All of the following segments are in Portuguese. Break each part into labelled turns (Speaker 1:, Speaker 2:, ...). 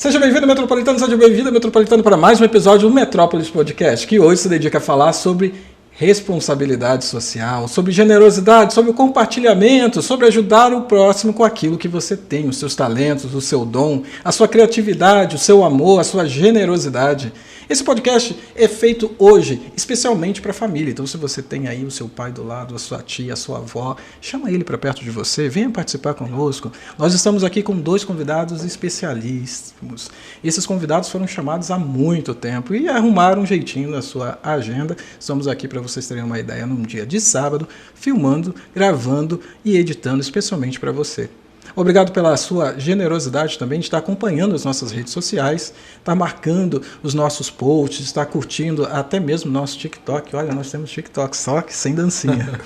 Speaker 1: Seja bem-vindo, Metropolitano, seja bem-vindo, Metropolitano, para mais um episódio do Metrópolis Podcast, que hoje se dedica a falar sobre responsabilidade social, sobre generosidade, sobre o compartilhamento, sobre ajudar o próximo com aquilo que você tem, os seus talentos, o seu dom, a sua criatividade, o seu amor, a sua generosidade. Esse podcast é feito hoje especialmente para a família. Então, se você tem aí o seu pai do lado, a sua tia, a sua avó, chama ele para perto de você, venha participar conosco. Nós estamos aqui com 2 convidados especialíssimos. Esses convidados foram chamados há muito tempo e arrumaram um jeitinho na sua agenda. Estamos aqui para vocês terem uma ideia num dia de sábado, filmando, gravando e editando especialmente para você. Obrigado pela sua generosidade também de estar acompanhando as nossas redes sociais, estar marcando os nossos posts, estar curtindo até mesmo o nosso TikTok. Olha, nós temos TikTok, só que sem dancinha.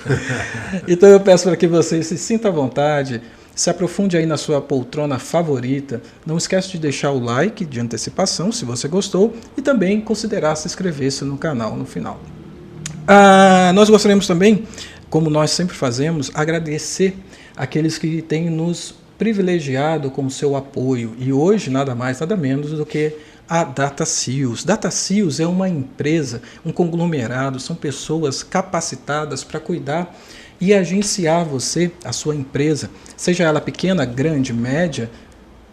Speaker 1: Então eu peço para que você se sinta à vontade, se aprofunde aí na sua poltrona favorita. Não esquece de deixar o like de antecipação, se você gostou, e também considerar se inscrever-se no canal no final. Nós gostaríamos também, como nós sempre fazemos, agradecer aqueles que têm nos privilegiado com o seu apoio. E hoje, nada mais, nada menos do que a DataSeals. DataSeals é uma empresa, um conglomerado, são pessoas capacitadas para cuidar e agenciar você, a sua empresa, seja ela pequena, grande, média,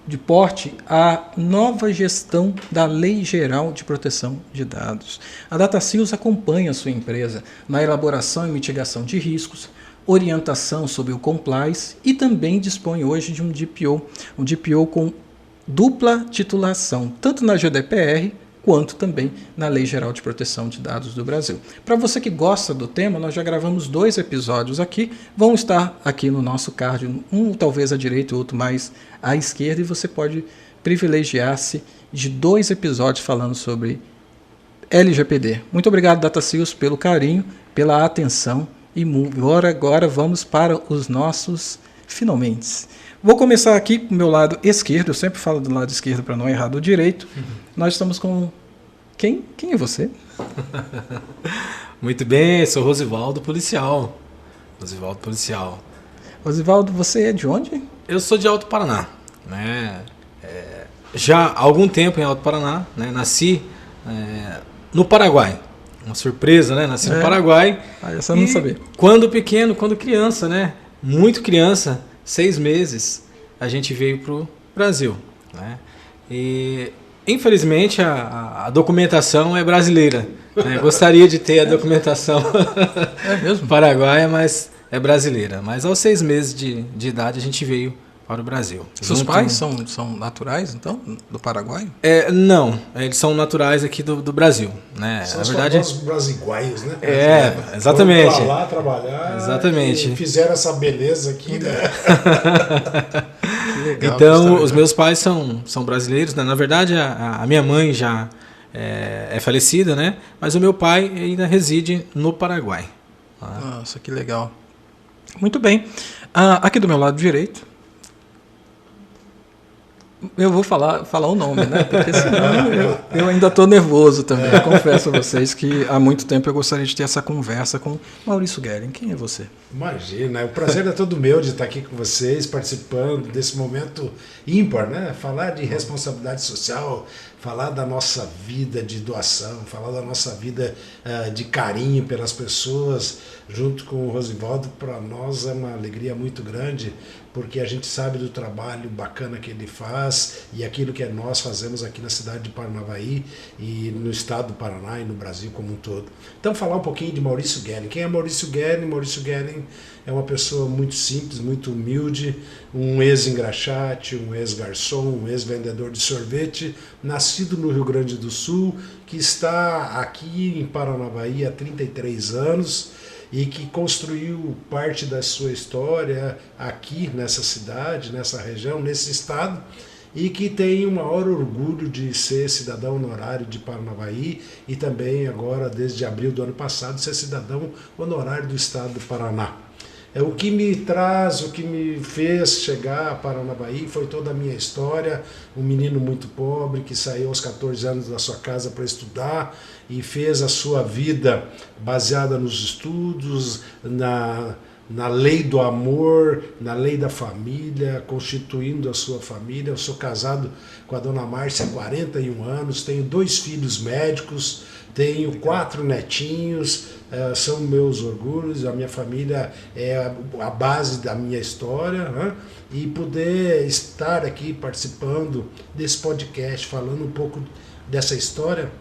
Speaker 1: de porte, a nova gestão da Lei Geral de Proteção de Dados. A DataSeals acompanha a sua empresa na elaboração e mitigação de riscos, orientação sobre o compliance e também dispõe hoje de um DPO com dupla titulação, tanto na GDPR quanto também na Lei Geral de Proteção de Dados do Brasil. Para você que gosta do tema, nós já gravamos 2 episódios aqui, vão estar aqui no nosso card, um talvez à direita e outro mais à esquerda, e você pode privilegiar-se de 2 episódios falando sobre LGPD. Muito obrigado, DataSeals, pelo carinho, pela atenção. E agora vamos para os nossos finalmente. Vou começar aqui com o meu lado esquerdo. Eu sempre falo do lado esquerdo para não errar do direito. Nós estamos com... Quem é você?
Speaker 2: Muito bem, sou Rosivaldo Policial.
Speaker 1: Rosivaldo, você é de onde?
Speaker 2: Eu sou de Alto Paraná. Né? Já há algum tempo em Alto Paraná. Né? Nasci no Paraguai. Uma surpresa, né? Nasci no Paraguai.
Speaker 1: Essa eu não sabia.
Speaker 2: Quando pequeno, quando criança, né? Muito criança, 6 meses, a gente veio pro Brasil, né? E infelizmente a documentação é brasileira, né? Gostaria de ter a documentação
Speaker 1: mesmo?
Speaker 2: paraguaia, mas é brasileira. Mas aos 6 meses de idade a gente veio para o Brasil.
Speaker 1: Seus pais são naturais, então, do Paraguai?
Speaker 2: Não, eles são naturais aqui do Brasil, né?
Speaker 3: São
Speaker 2: Na verdade,
Speaker 3: os brasiguaios, né?
Speaker 2: Exatamente.
Speaker 3: Foram pra lá trabalhar.
Speaker 2: Exatamente.
Speaker 3: E fizeram essa beleza aqui, né?
Speaker 1: Que legal,
Speaker 2: então, os meus pais são brasileiros, né? Na verdade, a minha mãe já é falecida, né? Mas o meu pai ainda reside no Paraguai.
Speaker 1: Nossa, que legal. Muito bem. Aqui do meu lado direito, eu vou falar o nome, né? Porque senão eu ainda estou nervoso também. Eu confesso a vocês que há muito tempo eu gostaria de ter essa conversa com Maurício Guerin. Quem é você?
Speaker 3: Imagina, o prazer é todo meu de estar aqui com vocês, participando desse momento ímpar, né? Falar de responsabilidade social, falar da nossa vida de doação, falar da nossa vida de carinho pelas pessoas, junto com o Rosivaldo, para nós é uma alegria muito grande, porque a gente sabe do trabalho bacana que ele faz e aquilo que nós fazemos aqui na cidade de Paranavaí e no estado do Paraná e no Brasil como um todo. Então, falar um pouquinho de Maurício Guerin. Quem é Maurício Guerin? Maurício Guerin é uma pessoa muito simples, muito humilde, um ex-engraxate, um ex-garçom, um ex-vendedor de sorvete, nascido no Rio Grande do Sul, que está aqui em Paranavaí há 33 anos, e que construiu parte da sua história aqui nessa cidade, nessa região, nesse estado, e que tem o maior orgulho de ser cidadão honorário de Paranavaí e também agora, desde abril do ano passado, ser cidadão honorário do estado do Paraná. O que me traz, o que me fez chegar a Paranavaí foi toda a minha história, um menino muito pobre que saiu aos 14 anos da sua casa para estudar e fez a sua vida baseada nos estudos, na lei do amor, na lei da família, constituindo a sua família. Eu sou casado com a dona Márcia há 41 anos, tenho 2 filhos médicos, tenho 4 netinhos, são meus orgulhos, a minha família é a base da minha história, né? E poder estar aqui participando desse podcast, falando um pouco dessa história,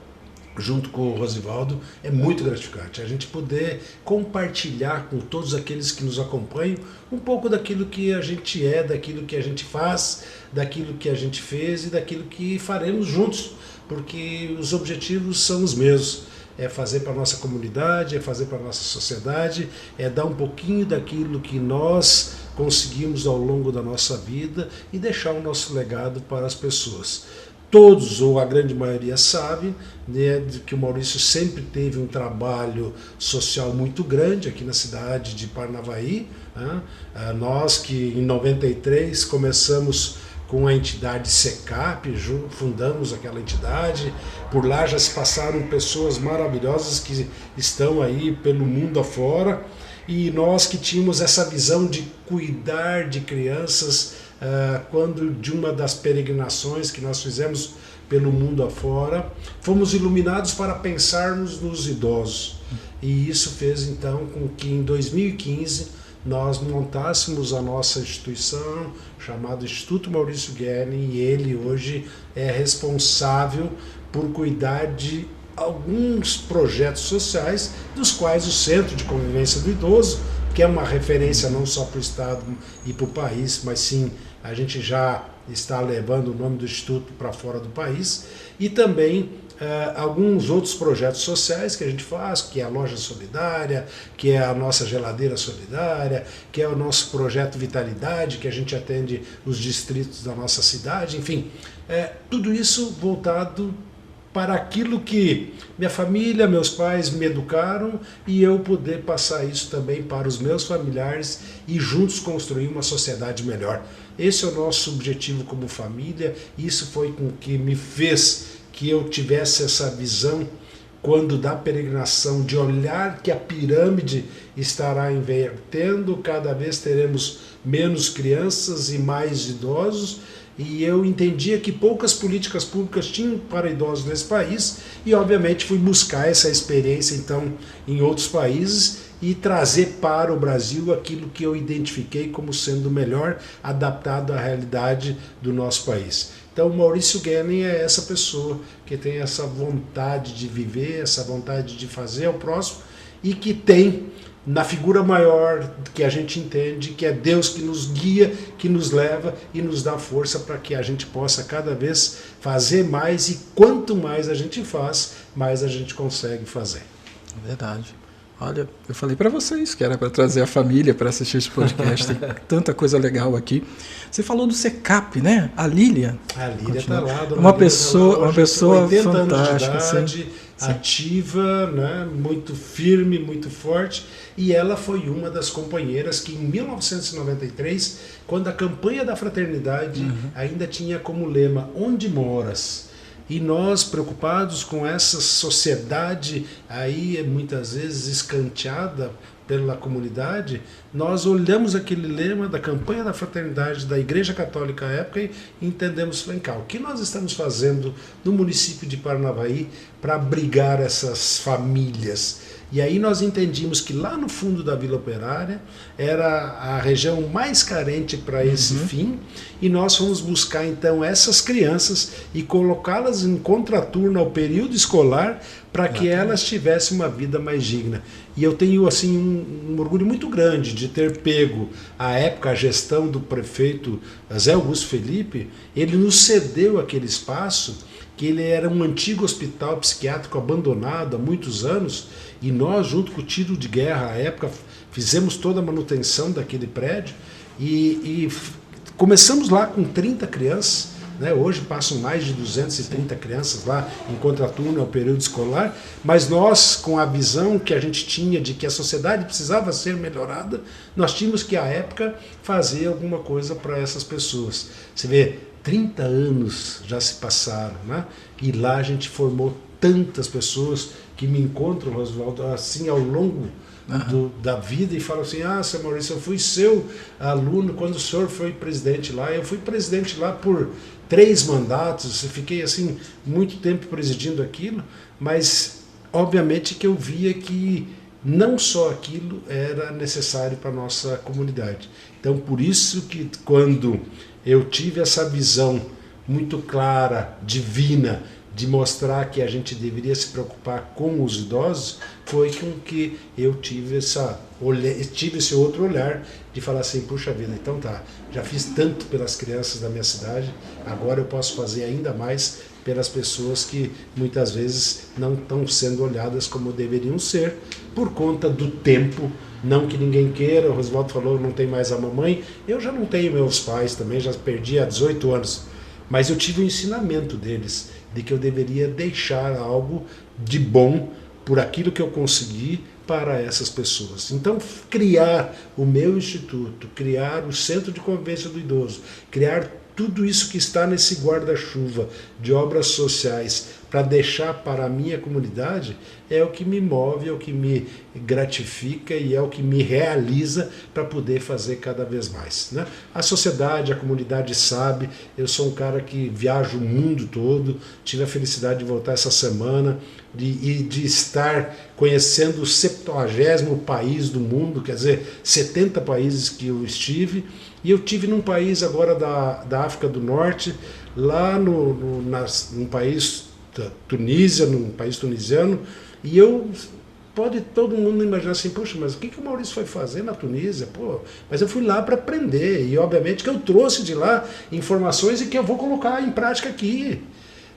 Speaker 3: junto com o Rosivaldo, é muito gratificante. A gente poder compartilhar com todos aqueles que nos acompanham um pouco daquilo que a gente é, daquilo que a gente faz, daquilo que a gente fez e daquilo que faremos juntos, porque os objetivos são os mesmos. É fazer para a nossa comunidade, é fazer para a nossa sociedade, é dar um pouquinho daquilo que nós conseguimos ao longo da nossa vida e deixar o nosso legado para as pessoas. Todos, ou a grande maioria, sabe, né, que o Maurício sempre teve um trabalho social muito grande aqui na cidade de Paranavaí, né? Nós que em 93 começamos com a entidade SECAP, fundamos aquela entidade, por lá já se passaram pessoas maravilhosas que estão aí pelo mundo afora, e nós que tínhamos essa visão de cuidar de crianças, quando de uma das peregrinações que nós fizemos pelo mundo afora, fomos iluminados para pensarmos nos idosos. E isso fez então com que em 2015 nós montássemos a nossa instituição, chamada Instituto Maurício Guerni, e ele hoje é responsável por cuidar de alguns projetos sociais, dos quais o Centro de Convivência do Idoso, que é uma referência não só para o Estado e para o país, mas sim a gente já está levando o nome do Instituto para fora do país, e também alguns outros projetos sociais que a gente faz, que é a Loja Solidária, que é a nossa Geladeira Solidária, que é o nosso projeto Vitalidade, que a gente atende os distritos da nossa cidade, enfim, tudo isso voltado para aquilo que minha família, meus pais me educaram, e eu poder passar isso também para os meus familiares e juntos construir uma sociedade melhor. Esse é o nosso objetivo como família, isso foi com que me fez que eu tivesse essa visão, quando da peregrinação, de olhar que a pirâmide estará invertendo, cada vez teremos menos crianças e mais idosos, e eu entendia que poucas políticas públicas tinham para idosos nesse país, e obviamente fui buscar essa experiência então em outros países e trazer para o Brasil aquilo que eu identifiquei como sendo melhor adaptado à realidade do nosso país. Então o Maurício Guerni é essa pessoa que tem essa vontade de viver, essa vontade de fazer ao próximo, e que tem na figura maior que a gente entende, que é Deus que nos guia, que nos leva e nos dá força para que a gente possa cada vez fazer mais, e quanto mais a gente faz, mais a gente consegue fazer.
Speaker 1: Verdade. Olha, eu falei para vocês que era para trazer a família para assistir esse podcast, tem tanta coisa legal aqui. Você falou do SECAP, né? A Lília.
Speaker 3: A Lília está lá.
Speaker 1: Uma pessoa fantástica,
Speaker 3: sim. Ativa, né? Muito firme, muito forte, e ela foi uma das companheiras que em 1993, quando a campanha da fraternidade ainda tinha como lema "Onde moras?", e nós, preocupados com essa sociedade aí muitas vezes escanteada pela comunidade, nós olhamos aquele lema da campanha da fraternidade da Igreja Católica à época e entendemos, vem cá, o que nós estamos fazendo no município de Paranavaí para abrigar essas famílias? E aí nós entendimos que lá no fundo da Vila Operária era a região mais carente para esse fim, e nós fomos buscar então essas crianças e colocá-las em contraturno ao período escolar para que elas tivessem uma vida mais digna. E eu tenho assim um orgulho muito grande de ter pego, à época, a gestão do prefeito Zé Augusto Felipe. Ele nos cedeu aquele espaço, que ele era um antigo hospital psiquiátrico abandonado há muitos anos, e nós, junto com o tiro de guerra à época, fizemos toda a manutenção daquele prédio, e começamos lá com 30 crianças, né? Hoje passam mais de 230 crianças lá em contraturno ao período escolar, mas nós, com a visão que a gente tinha de que a sociedade precisava ser melhorada, nós tínhamos que, à época, fazer alguma coisa para essas pessoas. Você vê, 30 anos já se passaram, né? E lá a gente formou tantas pessoas que me encontram, Rosivaldo, assim ao longo da vida e falam assim, seu Maurício, eu fui seu aluno quando o senhor foi presidente lá, eu fui presidente lá por 3 mandatos, eu fiquei assim muito tempo presidindo aquilo, mas obviamente que eu via que não só aquilo era necessário para a nossa comunidade. Então, por isso que quando eu tive essa visão muito clara, divina, de mostrar que a gente deveria se preocupar com os idosos, foi com que eu tive esse outro olhar de falar assim, puxa vida, então tá, já fiz tanto pelas crianças da minha cidade, agora eu posso fazer ainda mais pelas pessoas que muitas vezes não estão sendo olhadas como deveriam ser, por conta do tempo. Não que ninguém queira, o Rosvaldo falou, não tem mais a mamãe, eu já não tenho meus pais também, já perdi há 18 anos, mas eu tive o ensinamento deles, de que eu deveria deixar algo de bom por aquilo que eu consegui para essas pessoas. Então, criar o meu instituto, criar o Centro de Convivência do Idoso, criar tudo isso que está nesse guarda-chuva de obras sociais para deixar para a minha comunidade é o que me move, é o que me gratifica e é o que me realiza para poder fazer cada vez mais, né? A sociedade, a comunidade sabe, eu sou um cara que viaja o mundo todo, tive a felicidade de voltar essa semana e de estar conhecendo o 70º país do mundo, quer dizer, 70 países que eu estive, e eu tive num país agora da África do Norte, lá num país Tunísia, num país tunisiano, e pode todo mundo imaginar assim, puxa, mas o que o Maurício foi fazer na Tunísia? Pô, mas eu fui lá para aprender, e obviamente que eu trouxe de lá informações e que eu vou colocar em prática aqui.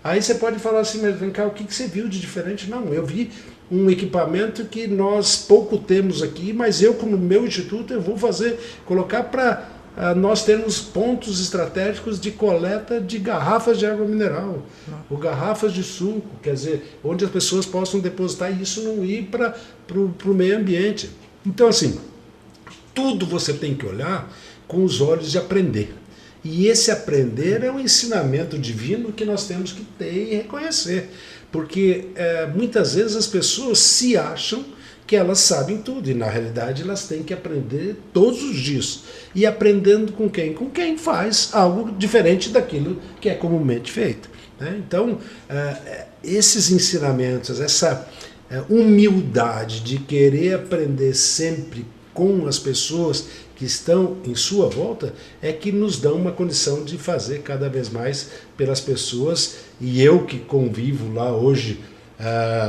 Speaker 3: Aí você pode falar assim, mas vem cá, o que você viu de diferente? Não, eu vi um equipamento que nós pouco temos aqui, mas eu, como meu instituto, eu vou colocar para nós termos pontos estratégicos de coleta de garrafas de água mineral, ou garrafas de suco, quer dizer, onde as pessoas possam depositar e isso não ir para o meio ambiente. Então, assim, tudo você tem que olhar com os olhos de aprender. E esse aprender é um ensinamento divino que nós temos que ter e reconhecer. Porque muitas vezes as pessoas se acham que elas sabem tudo, e na realidade elas têm que aprender todos os dias. E aprendendo com quem? Com quem faz algo diferente daquilo que é comumente feito, né? Então, esses ensinamentos, essa humildade de querer aprender sempre com as pessoas que estão em sua volta, é que nos dão uma condição de fazer cada vez mais pelas pessoas. E eu que convivo lá hoje,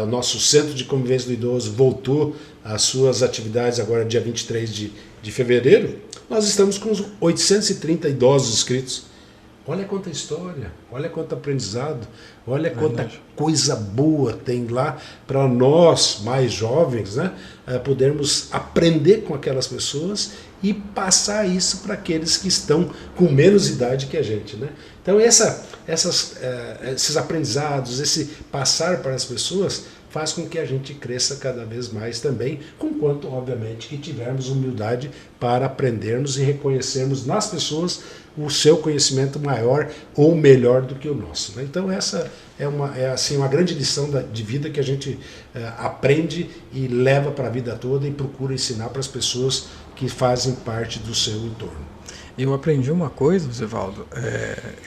Speaker 3: o nosso Centro de Convivência do Idoso voltou às suas atividades agora dia 23 de fevereiro, nós estamos com uns 830 idosos inscritos. Olha quanta história, olha quanto aprendizado, olha quanta coisa boa tem lá para nós mais jovens, né, podermos aprender com aquelas pessoas e passar isso para aqueles que estão com menos idade que a gente, né? Então esses aprendizados, esse passar para as pessoas faz com que a gente cresça cada vez mais também, conquanto, obviamente, que tivermos humildade para aprendermos e reconhecermos nas pessoas o seu conhecimento maior ou melhor do que o nosso, né? Então essa é assim, uma grande lição de vida que a gente aprende e leva para a vida toda e procura ensinar para as pessoas que fazem parte do seu entorno.
Speaker 1: Eu aprendi uma coisa, Zivaldo,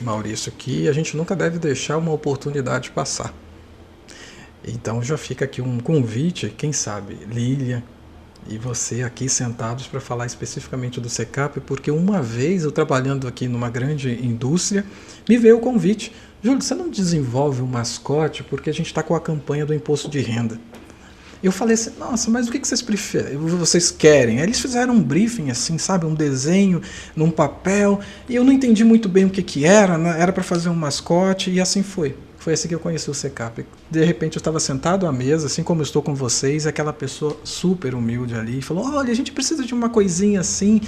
Speaker 1: Maurício, que a gente nunca deve deixar uma oportunidade passar. Então já fica aqui um convite, quem sabe, Lília e você aqui sentados para falar especificamente do SECAP, porque uma vez eu trabalhando aqui numa grande indústria, me veio o convite, Júlio, você não desenvolve um mascote porque a gente está com a campanha do imposto de renda. Eu falei assim, nossa, mas o que vocês preferem? Vocês querem? Aí eles fizeram um briefing assim, sabe, um desenho num papel, e eu não entendi muito bem o que era, né? Era para fazer um mascote, e assim foi. Foi assim que eu conheci o SECAP. De repente eu estava sentado à mesa, assim como eu estou com vocês, aquela pessoa super humilde ali, falou, olha, a gente precisa de uma coisinha assim,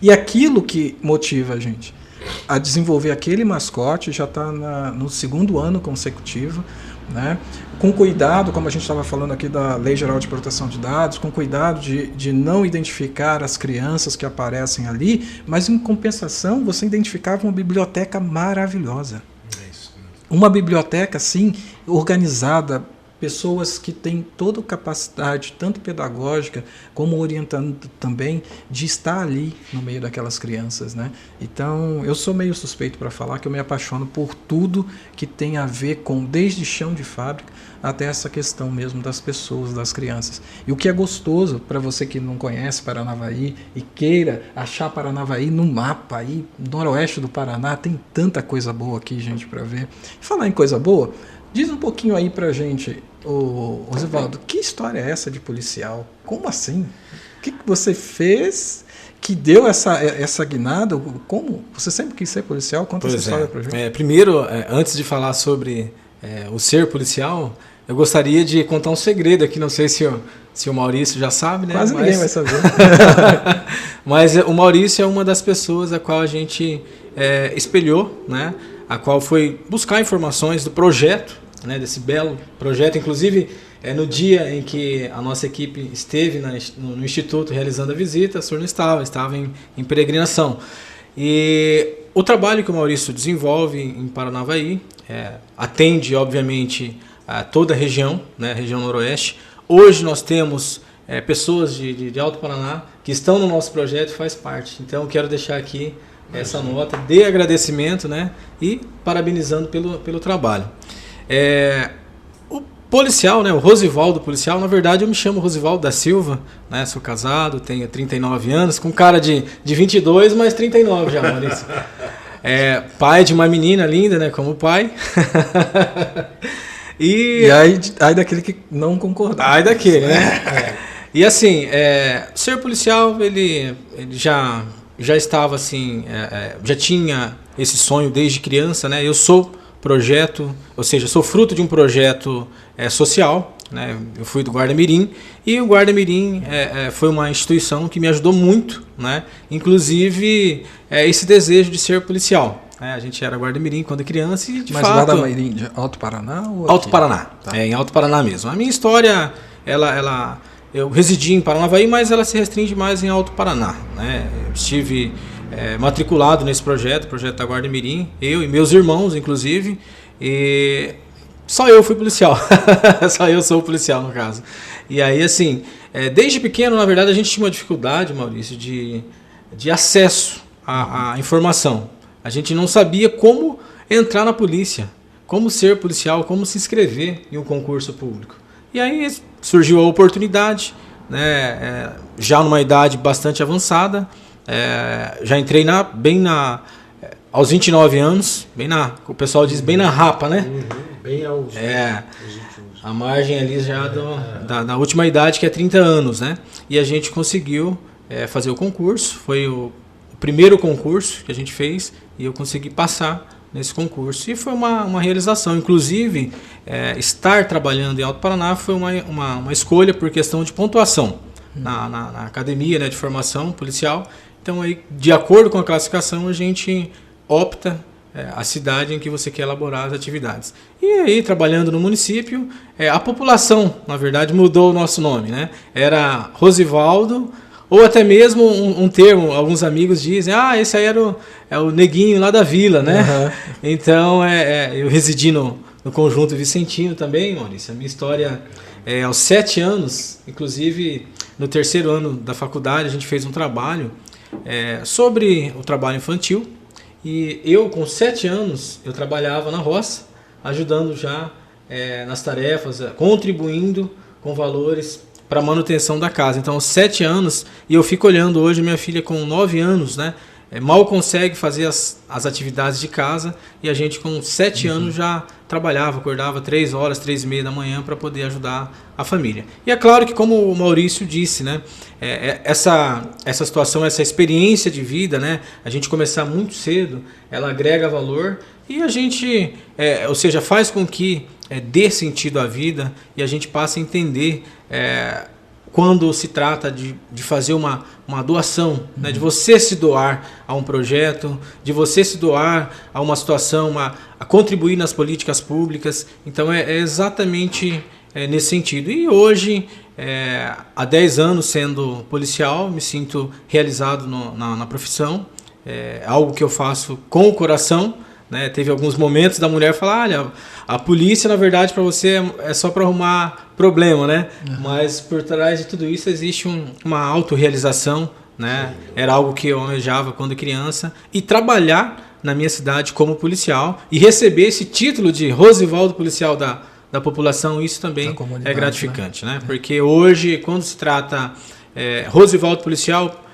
Speaker 1: e aquilo que motiva a gente a desenvolver aquele mascote já está no 2º ano consecutivo, né? Com cuidado, como a gente estava falando aqui da Lei Geral de Proteção de Dados, com cuidado de não identificar as crianças que aparecem ali, mas em compensação você identificava uma biblioteca maravilhosa. Uma biblioteca assim, organizada pessoas que têm toda a capacidade, tanto pedagógica como orientando também, de estar ali no meio daquelas crianças, né? Então, eu sou meio suspeito para falar que eu me apaixono por tudo que tem a ver com, desde chão de fábrica até essa questão mesmo das pessoas, das crianças. E o que é gostoso, para você que não conhece Paranavaí e queira achar Paranavaí no mapa, aí, noroeste do Paraná, tem tanta coisa boa aqui, gente, para ver. Falar em coisa boa, diz um pouquinho aí pra gente, Rosivaldo, que história é essa de policial? Como assim? O que você fez que deu essa guinada? Como? Você sempre quis ser policial? Conta essa história pra gente.
Speaker 2: Primeiro, antes de falar sobre o ser policial, eu gostaria de contar um segredo aqui, não sei se o Maurício já sabe, né?
Speaker 1: Quase ninguém vai saber.
Speaker 2: Mas o Maurício é uma das pessoas a qual a gente espelhou, né? A qual foi buscar informações do projeto, né, desse belo projeto. Inclusive, no dia em que a nossa equipe esteve no Instituto realizando a visita, o senhor não estava em peregrinação. E o trabalho que o Maurício desenvolve em Paranavaí atende, obviamente, a toda a região, né, região noroeste. Hoje nós temos pessoas de Alto Paraná que estão no nosso projeto e faz parte. Então, eu quero deixar aqui essa nota de agradecimento, né, e parabenizando pelo trabalho. O policial, né, o Rosivaldo policial, na verdade eu me chamo Rosivaldo da Silva, né, sou casado, tenho 39 anos, com cara de 22, mas 39 já, Maurício. Pai de uma menina linda, né, como pai.
Speaker 1: E aí daquele que não concordar.
Speaker 2: Aí daquele, né? E assim, ser policial, ele já estava assim, já tinha esse sonho desde criança, né? Eu sou sou fruto de um projeto social, né? Eu fui do Guarda Mirim, e o Guarda Mirim foi uma instituição que me ajudou muito, né? Inclusive esse desejo de ser policial. A gente era Guarda Mirim quando criança e de
Speaker 1: Mas
Speaker 2: fato...
Speaker 1: Guarda Mirim de Alto Paraná? Ou
Speaker 2: Alto
Speaker 1: aqui?
Speaker 2: Paraná,
Speaker 1: Tá.
Speaker 2: em Alto Paraná mesmo. A minha história, eu residi em Paranavaí, mas ela se restringe mais em Alto Paraná, né? Eu estive matriculado nesse projeto da Guarda Mirim, eu e meus irmãos, inclusive, e só eu fui policial. Só eu sou policial, no caso. E aí, assim, desde pequeno, na verdade, a gente tinha uma dificuldade, Maurício, de acesso à informação. A gente não sabia como entrar na polícia, como ser policial, como se inscrever em um concurso público. E aí surgiu a oportunidade, né, já numa idade bastante avançada, já entrei aos 29 anos, o pessoal diz bem na rapa, né?
Speaker 3: Bem aos últimos.
Speaker 2: A margem ali já da última idade, que é 30 anos, né? E a gente conseguiu fazer o concurso, foi o primeiro concurso que a gente fez, e eu consegui passar nesse concurso. E foi uma realização. Inclusive, estar trabalhando em Alto Paraná foi uma escolha por questão de pontuação na academia, né, de formação policial. Então, aí, de acordo com a classificação, a gente opta a cidade em que você quer elaborar as atividades. E aí, trabalhando no município, a população, na verdade, mudou o nosso nome, né? Era Rosivaldo, ou até mesmo um termo, alguns amigos dizem, esse aí é o neguinho lá da vila, né? Uhum. Então, eu residi no Conjunto Vicentino também, Maurício. A minha história aos 7 anos, inclusive no 3º ano da faculdade, a gente fez um trabalho sobre o trabalho infantil. E eu, com 7 anos, eu trabalhava na roça, ajudando já nas tarefas, contribuindo com valores para a manutenção da casa. Então, aos 7 anos, e eu fico olhando hoje minha filha com 9 anos, né? Mal consegue fazer as atividades de casa, e a gente com 7 anos já trabalhava, acordava 3 horas, 3h30 da manhã para poder ajudar a família. E é claro que, como o Maurício disse, né, essa situação, essa experiência de vida, né, a gente começar muito cedo, ela agrega valor, e a gente, ou seja, faz com que dê sentido à vida, e a gente passe a entender quando se trata de fazer uma doação, né, de você se doar a um projeto, de você se doar a uma situação, a contribuir nas políticas públicas. Então é exatamente nesse sentido. E hoje, há 10 anos sendo policial, me sinto realizado na profissão, algo que eu faço com o coração, né? Teve alguns momentos da mulher falar, olha, a polícia na verdade para você é só para arrumar problema, né? Mas por trás de tudo isso existe uma autorrealização, né? Era algo que eu almejava quando criança, e trabalhar na minha cidade como policial e receber esse título de Rosivaldo Policial da população, isso também é gratificante, né? Porque hoje, quando se trata Rosivaldo Policial,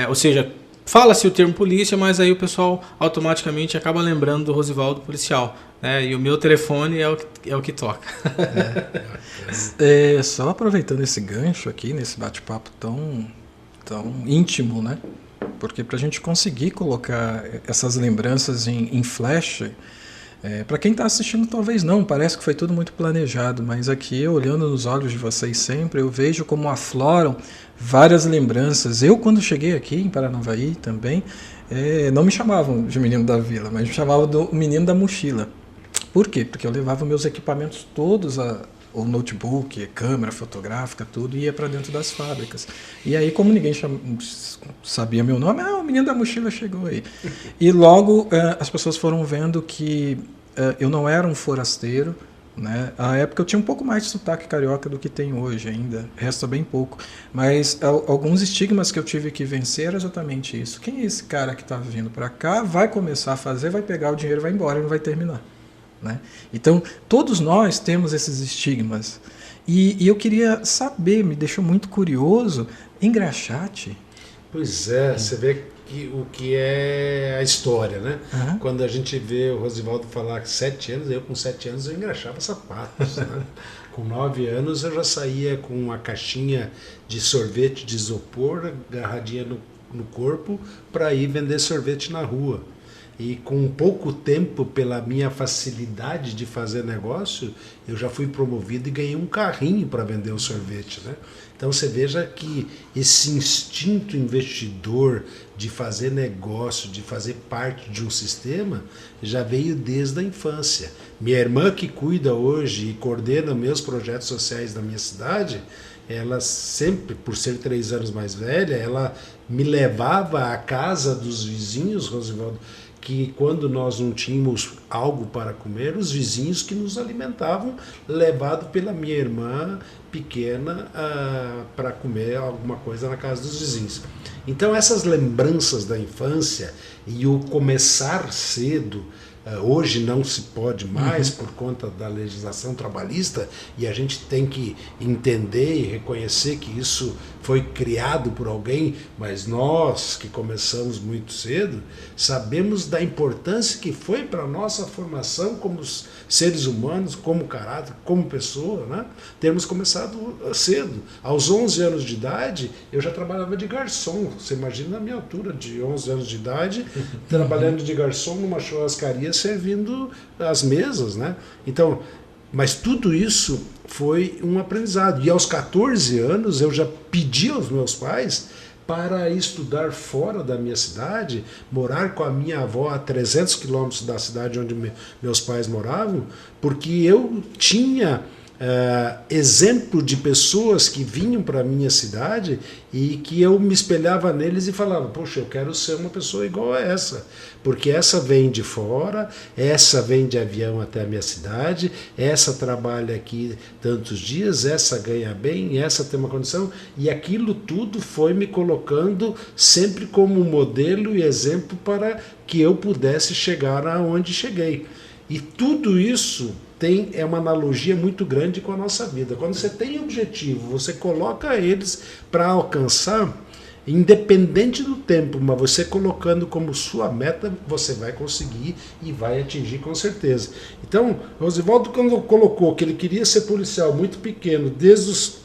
Speaker 2: ou seja, fala-se o termo polícia, mas aí o pessoal automaticamente acaba lembrando do Rosivaldo Policial, né? E o meu telefone é o que toca.
Speaker 1: Só aproveitando esse gancho aqui, nesse bate-papo tão íntimo, né? Porque para a gente conseguir colocar essas lembranças em flash, para quem está assistindo talvez não, parece que foi tudo muito planejado, mas aqui, olhando nos olhos de vocês sempre, eu vejo como afloram várias lembranças. Eu, quando cheguei aqui em Paranavaí também, não me chamavam de menino da vila, mas me chamavam do menino da mochila. Por quê? Porque eu levava meus equipamentos todos, o notebook, câmera fotográfica, tudo, ia para dentro das fábricas. E aí, como ninguém sabia meu nome, o menino da mochila chegou aí. E logo as pessoas foram vendo que eu não era um forasteiro, né? À época eu tinha um pouco mais de sotaque carioca do que tem hoje ainda, resta bem pouco. Mas alguns estigmas que eu tive que vencer era exatamente isso. Quem é esse cara que está vindo para cá, vai começar a fazer, vai pegar o dinheiro, vai embora e não vai terminar, né? Então, todos nós temos esses estigmas. E eu queria saber, me deixou muito curioso, engraxate.
Speaker 3: Pois é, você vê o que é a história, né? Quando a gente vê o Rosivaldo falar que 7 anos, eu com 7 anos eu engraxava sapatos, né? Com 9 anos eu já saía com uma caixinha de sorvete de isopor agarradinha no corpo para ir vender sorvete na rua. E com pouco tempo, pela minha facilidade de fazer negócio, eu já fui promovido e ganhei um carrinho para vender o sorvete, né? Então você veja que esse instinto investidor de fazer negócio, de fazer parte de um sistema, já veio desde a infância. Minha irmã, que cuida hoje e coordena meus projetos sociais na minha cidade, ela sempre, por ser 3 anos mais velha, ela me levava à casa dos vizinhos, Rosivaldo, que quando nós não tínhamos algo para comer, os vizinhos que nos alimentavam, levado pela minha irmã pequena para comer alguma coisa na casa dos vizinhos. Então essas lembranças da infância e o começar cedo, hoje não se pode mais por conta da legislação trabalhista, e a gente tem que entender e reconhecer que isso foi criado por alguém, mas nós que começamos muito cedo sabemos da importância que foi para a nossa formação como seres humanos, como caráter, como pessoa, né? Termos começado cedo. Aos 11 anos de idade eu já trabalhava de garçom. Você imagina a minha altura de 11 anos de idade trabalhando de garçom numa churrascaria servindo as mesas, né? Então, mas tudo isso foi um aprendizado. E aos 14 anos eu já pedi aos meus pais para estudar fora da minha cidade, morar com a minha avó a 300 quilômetros da cidade onde meus pais moravam, porque eu tinha exemplo de pessoas que vinham para a minha cidade e que eu me espelhava neles e falava, poxa, eu quero ser uma pessoa igual a essa, porque essa vem de fora, essa vem de avião até a minha cidade, essa trabalha aqui tantos dias, essa ganha bem, essa tem uma condição, e aquilo tudo foi me colocando sempre como modelo e exemplo para que eu pudesse chegar aonde cheguei. E tudo isso é uma analogia muito grande com a nossa vida. Quando você tem objetivo, você coloca eles para alcançar, independente do tempo, mas você colocando como sua meta, você vai conseguir e vai atingir com certeza. Então, Rosivaldo, quando colocou que ele queria ser policial muito pequeno, desde os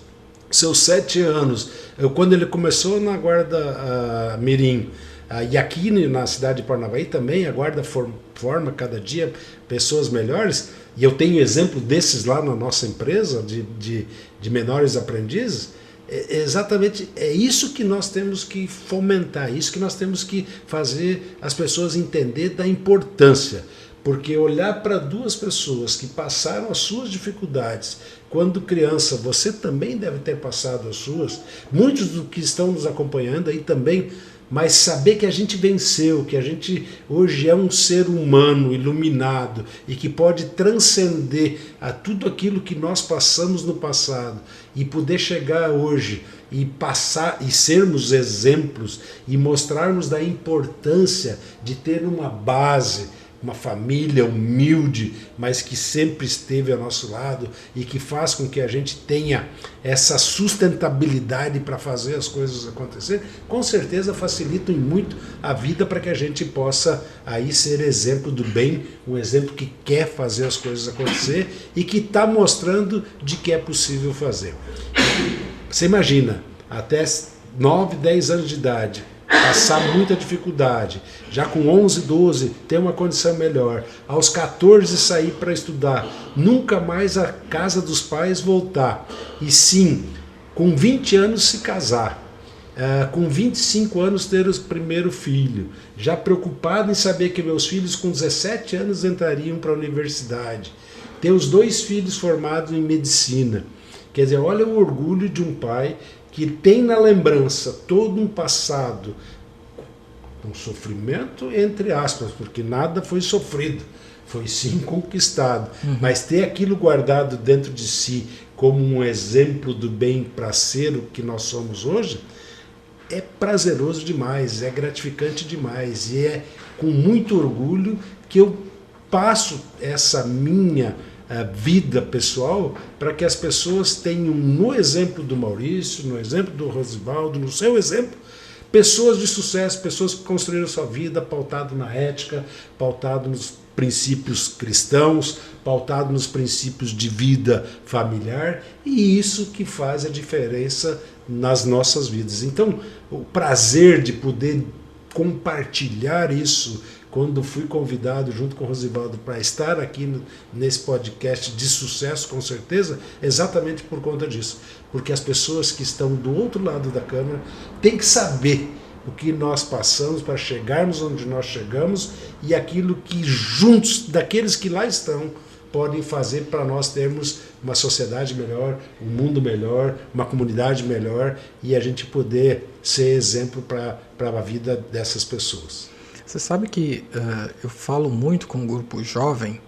Speaker 3: seus 7 anos, quando ele começou na Guarda Mirim, e aqui na cidade de Paranavaí também, a Guarda forma cada dia pessoas melhores, e eu tenho exemplo desses lá na nossa empresa, de menores aprendizes. Exatamente, é isso que nós temos que fomentar, isso que nós temos que fazer as pessoas entender da importância. Porque olhar para 2 pessoas que passaram as suas dificuldades, quando criança, você também deve ter passado as suas, muitos do que estão nos acompanhando aí também mas saber que a gente venceu, que a gente hoje é um ser humano iluminado e que pode transcender a tudo aquilo que nós passamos no passado e poder chegar hoje e passar e sermos exemplos e mostrarmos da importância de ter uma base, uma família humilde, mas que sempre esteve ao nosso lado e que faz com que a gente tenha essa sustentabilidade para fazer as coisas acontecer, com certeza facilitam muito a vida para que a gente possa aí ser exemplo do bem, um exemplo que quer fazer as coisas acontecer e que está mostrando de que é possível fazer. Você imagina, até 9, 10 anos de idade, passar muita dificuldade, já com 11, 12 ter uma condição melhor, aos 14 sair para estudar, nunca mais a casa dos pais voltar, e sim, com 20 anos se casar, com 25 anos ter o primeiro filho, já preocupado em saber que meus filhos com 17 anos entrariam para a universidade, ter os 2 filhos formados em medicina. Quer dizer, olha o orgulho de um pai que tem na lembrança todo um passado, um sofrimento entre aspas, porque nada foi sofrido, foi sim conquistado, mas ter aquilo guardado dentro de si como um exemplo do bem para ser o que nós somos hoje, é prazeroso demais, é gratificante demais, e é com muito orgulho que eu passo essa minha vida pessoal para que as pessoas tenham, no exemplo do Maurício, no exemplo do Rosivaldo, no seu exemplo, pessoas de sucesso, pessoas que construíram sua vida pautado na ética, pautado nos princípios cristãos, pautado nos princípios de vida familiar, e isso que faz a diferença nas nossas vidas. Então, o prazer de poder compartilhar isso, quando fui convidado junto com o Rosivaldo para estar aqui nesse podcast de sucesso, com certeza, exatamente por conta disso. Porque as pessoas que estão do outro lado da câmera têm que saber o que nós passamos para chegarmos onde nós chegamos e aquilo que juntos, daqueles que lá estão, podem fazer para nós termos uma sociedade melhor, um mundo melhor, uma comunidade melhor e a gente poder ser exemplo para a vida dessas pessoas.
Speaker 1: Você sabe que eu falo muito com o grupo jovem,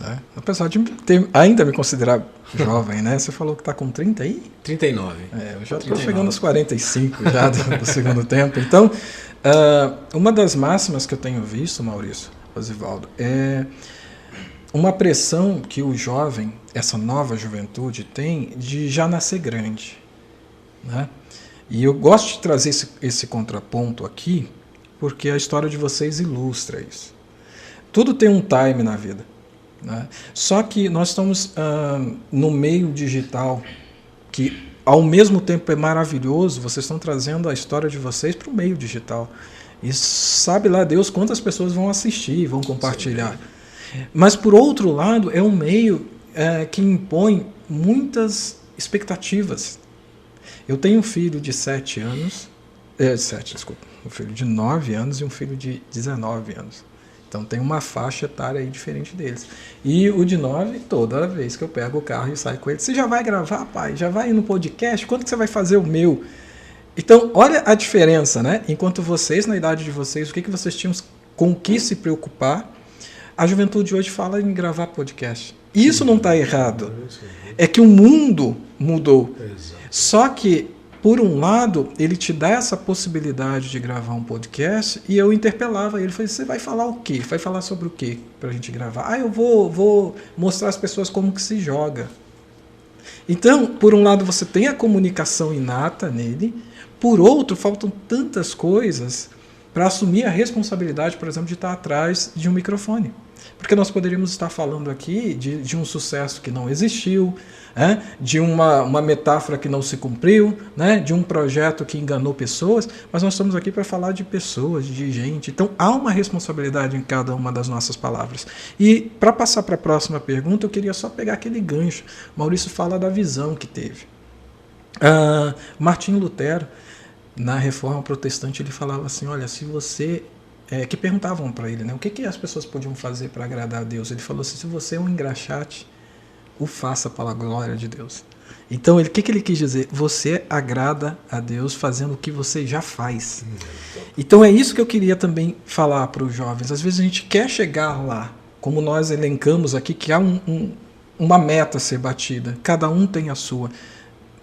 Speaker 1: né? Apesar de ainda me considerar jovem, né? Você falou que está com 30 aí?
Speaker 2: 39.
Speaker 1: Eu já estou chegando aos 45 já do segundo tempo. Então, uma das máximas que eu tenho visto, Maurício, Rosivaldo, é uma pressão que o jovem, essa nova juventude tem de já nascer grande, né? E eu gosto de trazer esse contraponto aqui, porque a história de vocês ilustra isso. Tudo tem um time na vida, né? Só que nós estamos no meio digital, que ao mesmo tempo é maravilhoso, vocês estão trazendo a história de vocês para o meio digital. E sabe lá Deus quantas pessoas vão assistir, vão compartilhar. Sim. Mas, por outro lado, é um meio que impõe muitas expectativas. Eu tenho um filho de 7 anos, um filho de 9 anos e um filho de 19 anos. Então tem uma faixa etária aí diferente deles. E o de 9, toda vez que eu pego o carro e saio com ele, você já vai gravar, pai? Já vai ir no podcast? Quando que você vai fazer o meu? Então, olha a diferença, né? Enquanto vocês, na idade de vocês, o que vocês tinham com o que se preocupar, a juventude hoje fala em gravar podcast. E isso não está errado. É que o mundo mudou. Só que, por um lado, ele te dá essa possibilidade de gravar um podcast e eu interpelava ele. Falei, você vai falar o quê? Vai falar sobre o quê para a gente gravar? Eu vou mostrar às pessoas como que se joga. Então, por um lado, você tem a comunicação inata nele. Por outro, faltam tantas coisas para assumir a responsabilidade, por exemplo, de estar atrás de um microfone. Porque nós poderíamos estar falando aqui de um sucesso que não existiu, de uma metáfora que não se cumpriu, de um projeto que enganou pessoas, mas nós estamos aqui para falar de pessoas, de gente. Então, há uma responsabilidade em cada uma das nossas palavras. E, para passar para a próxima pergunta, eu queria só pegar aquele gancho. Maurício fala da visão que teve. Martinho Lutero, na Reforma Protestante, ele falava assim, olha, se você... que perguntavam para ele, o que as pessoas podiam fazer para agradar a Deus. Ele falou assim, se você é um engraxate, o faça para a glória de Deus. Então, o que ele quis dizer? Você agrada a Deus fazendo o que você já faz. Então, é isso que eu queria também falar para os jovens. Às vezes a gente quer chegar lá, como nós elencamos aqui, que há uma meta a ser batida. Cada um tem a sua.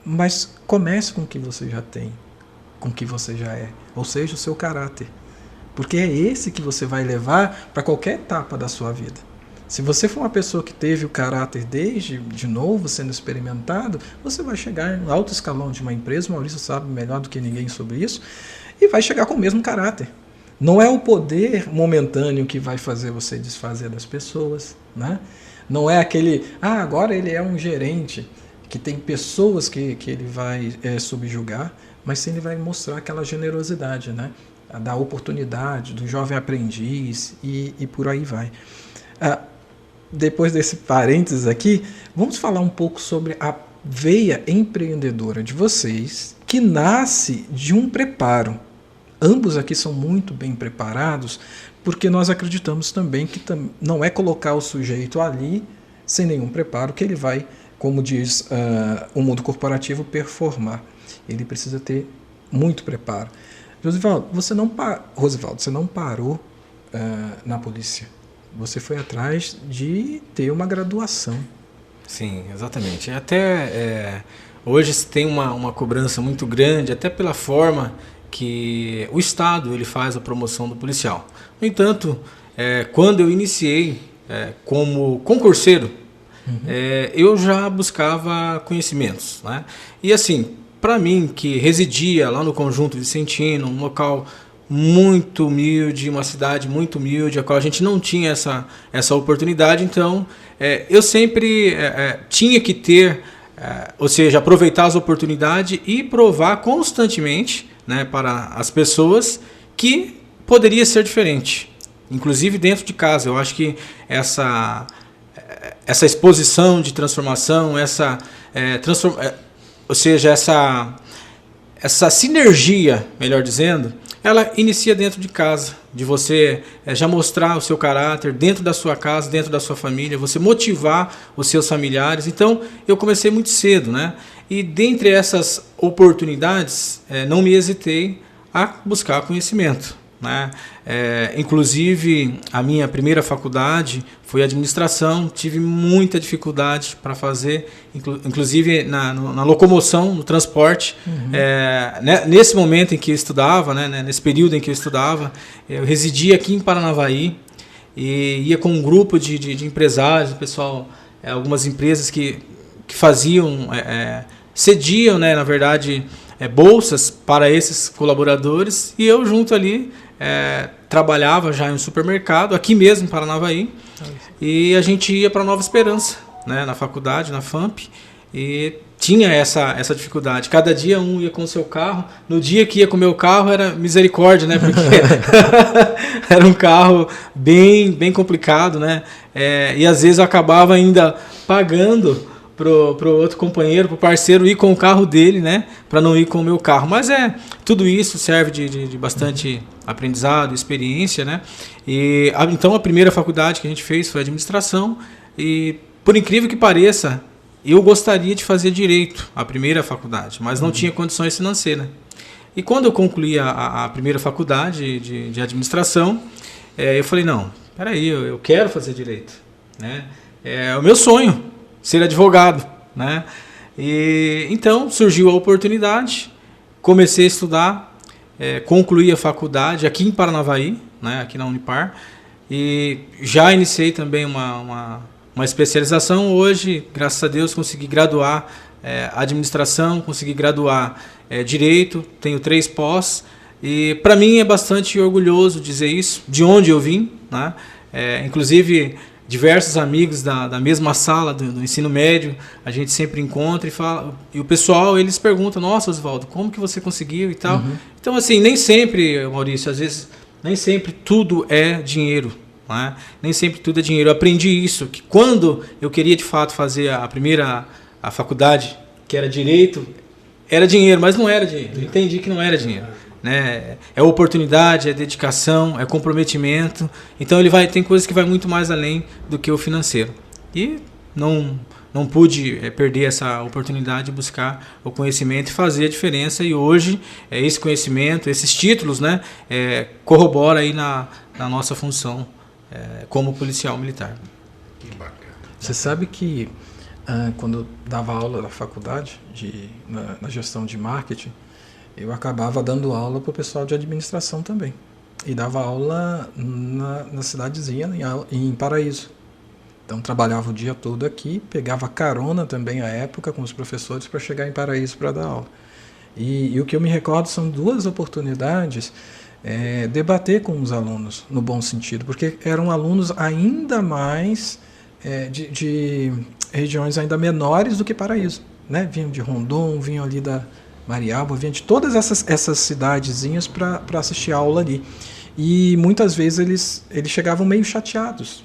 Speaker 1: Mas comece com o que você já tem, com o que você já é. Ou seja, o seu caráter. Porque é esse que você vai levar para qualquer etapa da sua vida. Se você for uma pessoa que teve o caráter desde de novo sendo experimentado, você vai chegar no alto escalão de uma empresa, o Maurício sabe melhor do que ninguém sobre isso, e vai chegar com o mesmo caráter. Não é o poder momentâneo que vai fazer você desfazer das pessoas, né? Não é aquele, agora ele é um gerente, que tem pessoas que ele vai subjugar, mas sim ele vai mostrar aquela generosidade, né? Da oportunidade, do jovem aprendiz e por aí vai. Depois desse parênteses aqui, vamos falar um pouco sobre a veia empreendedora de vocês, que nasce de um preparo. Ambos aqui são muito bem preparados, porque nós acreditamos também que não é colocar o sujeito ali sem nenhum preparo que ele vai, como diz o mundo corporativo, performar. Ele precisa ter muito preparo. Rosivaldo, você não parou na polícia. Você foi atrás de ter uma graduação.
Speaker 2: Sim, exatamente. Até hoje se tem uma cobrança muito grande, até pela forma que o Estado ele faz a promoção do policial. No entanto, quando eu iniciei como concurseiro, eu já buscava conhecimentos, né? E assim, para mim, que residia lá no Conjunto Vicentino, um local muito humilde, uma cidade muito humilde, a qual a gente não tinha essa oportunidade, então eu sempre tinha que ter, ou seja, aproveitar as oportunidades e provar constantemente, né, para as pessoas que poderia ser diferente, inclusive dentro de casa. Eu acho que essa exposição de transformação, ou seja, essa sinergia, melhor dizendo, ela inicia dentro de casa, de você já mostrar o seu caráter dentro da sua casa, dentro da sua família, você motivar os seus familiares. Então, eu comecei muito cedo, né? E dentre essas oportunidades, não me hesitei a buscar conhecimento, né? Inclusive, a minha primeira faculdade foi administração, tive muita dificuldade para fazer, inclusive na locomoção, no transporte. Nesse momento em que eu estudava, né, nesse período em que eu estudava, eu residia aqui em Paranavaí e ia com um grupo de empresários, pessoal, algumas empresas que faziam, cediam, né, na verdade, bolsas para esses colaboradores, e eu junto ali trabalhava já em um supermercado, aqui mesmo em Paranavaí, e a gente ia para Nova Esperança, né, na faculdade, na FAMP, e tinha essa dificuldade. Cada dia um ia com o seu carro, no dia que ia com o meu carro era misericórdia, né, porque era um carro bem complicado, né, e às vezes eu acabava ainda pagando pro outro companheiro, pro parceiro ir com o carro dele, né, para não ir com o meu carro. Mas tudo isso serve de bastante aprendizado, experiência, né? E então a primeira faculdade que a gente fez foi administração, e por incrível que pareça, eu gostaria de fazer direito, a primeira faculdade, mas não tinha condições financeiras. E quando eu concluí a primeira faculdade de administração, eu falei, não, peraí, eu quero fazer direito, né? É o meu sonho ser advogado, né? E então surgiu a oportunidade, comecei a estudar, concluí a faculdade aqui em Paranavaí, né, aqui na Unipar, e já iniciei também uma especialização. Hoje, graças a Deus, consegui graduar administração, consegui graduar direito, tenho 3 pós, e para mim é bastante orgulhoso dizer isso, de onde eu vim, né? Inclusive diversos amigos da mesma sala do ensino médio, a gente sempre encontra e fala, e o pessoal, eles perguntam, nossa, Osvaldo, como que você conseguiu e tal. Então, assim, nem sempre, Maurício, às vezes, nem sempre tudo é dinheiro, né? Nem sempre tudo é dinheiro. Eu aprendi isso, que quando eu queria, de fato, fazer a faculdade, que era direito, era dinheiro, mas não era dinheiro. Eu entendi que não era dinheiro, né? É oportunidade, é dedicação, é comprometimento. Então tem coisas que vai muito mais além do que o financeiro. E não não pude perder essa oportunidade de buscar o conhecimento e fazer a diferença. E hoje, esse conhecimento, esses títulos, né, corrobora aí na nossa função como policial militar.
Speaker 3: Que bacana.
Speaker 1: Você sabe que quando eu dava aula na faculdade, na gestão de marketing, eu acabava dando aula para o pessoal de administração também. E dava aula na cidadezinha, em Paraíso. Então trabalhava o dia todo aqui, pegava carona também à época com os professores para chegar em Paraíso para dar aula. E o que eu me recordo são 2 oportunidades debater com os alunos, no bom sentido, porque eram alunos ainda mais de regiões ainda menores do que Paraíso, né? Vinham de Rondon, vinham ali da Marialba, vinham de todas essas cidadezinhas para assistir a aula ali. E muitas vezes eles chegavam meio chateados.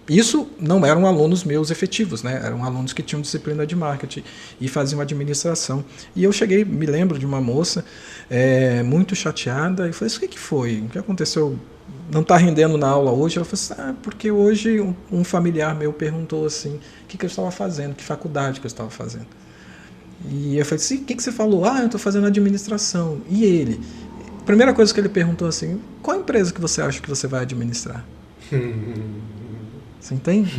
Speaker 1: Isso não eram alunos meus efetivos, né? Eram alunos que tinham disciplina de marketing e faziam administração. E eu cheguei, me lembro de uma moça muito chateada, e falei, o que foi? O que aconteceu? Não está rendendo na aula hoje? Ela falou assim, porque hoje um familiar meu perguntou assim, o que eu estava fazendo, que faculdade que eu estava fazendo. E eu falei assim, o que você falou? Eu estou fazendo administração. E ele? A primeira coisa que ele perguntou assim, qual empresa que você acha que você vai administrar? Você entende?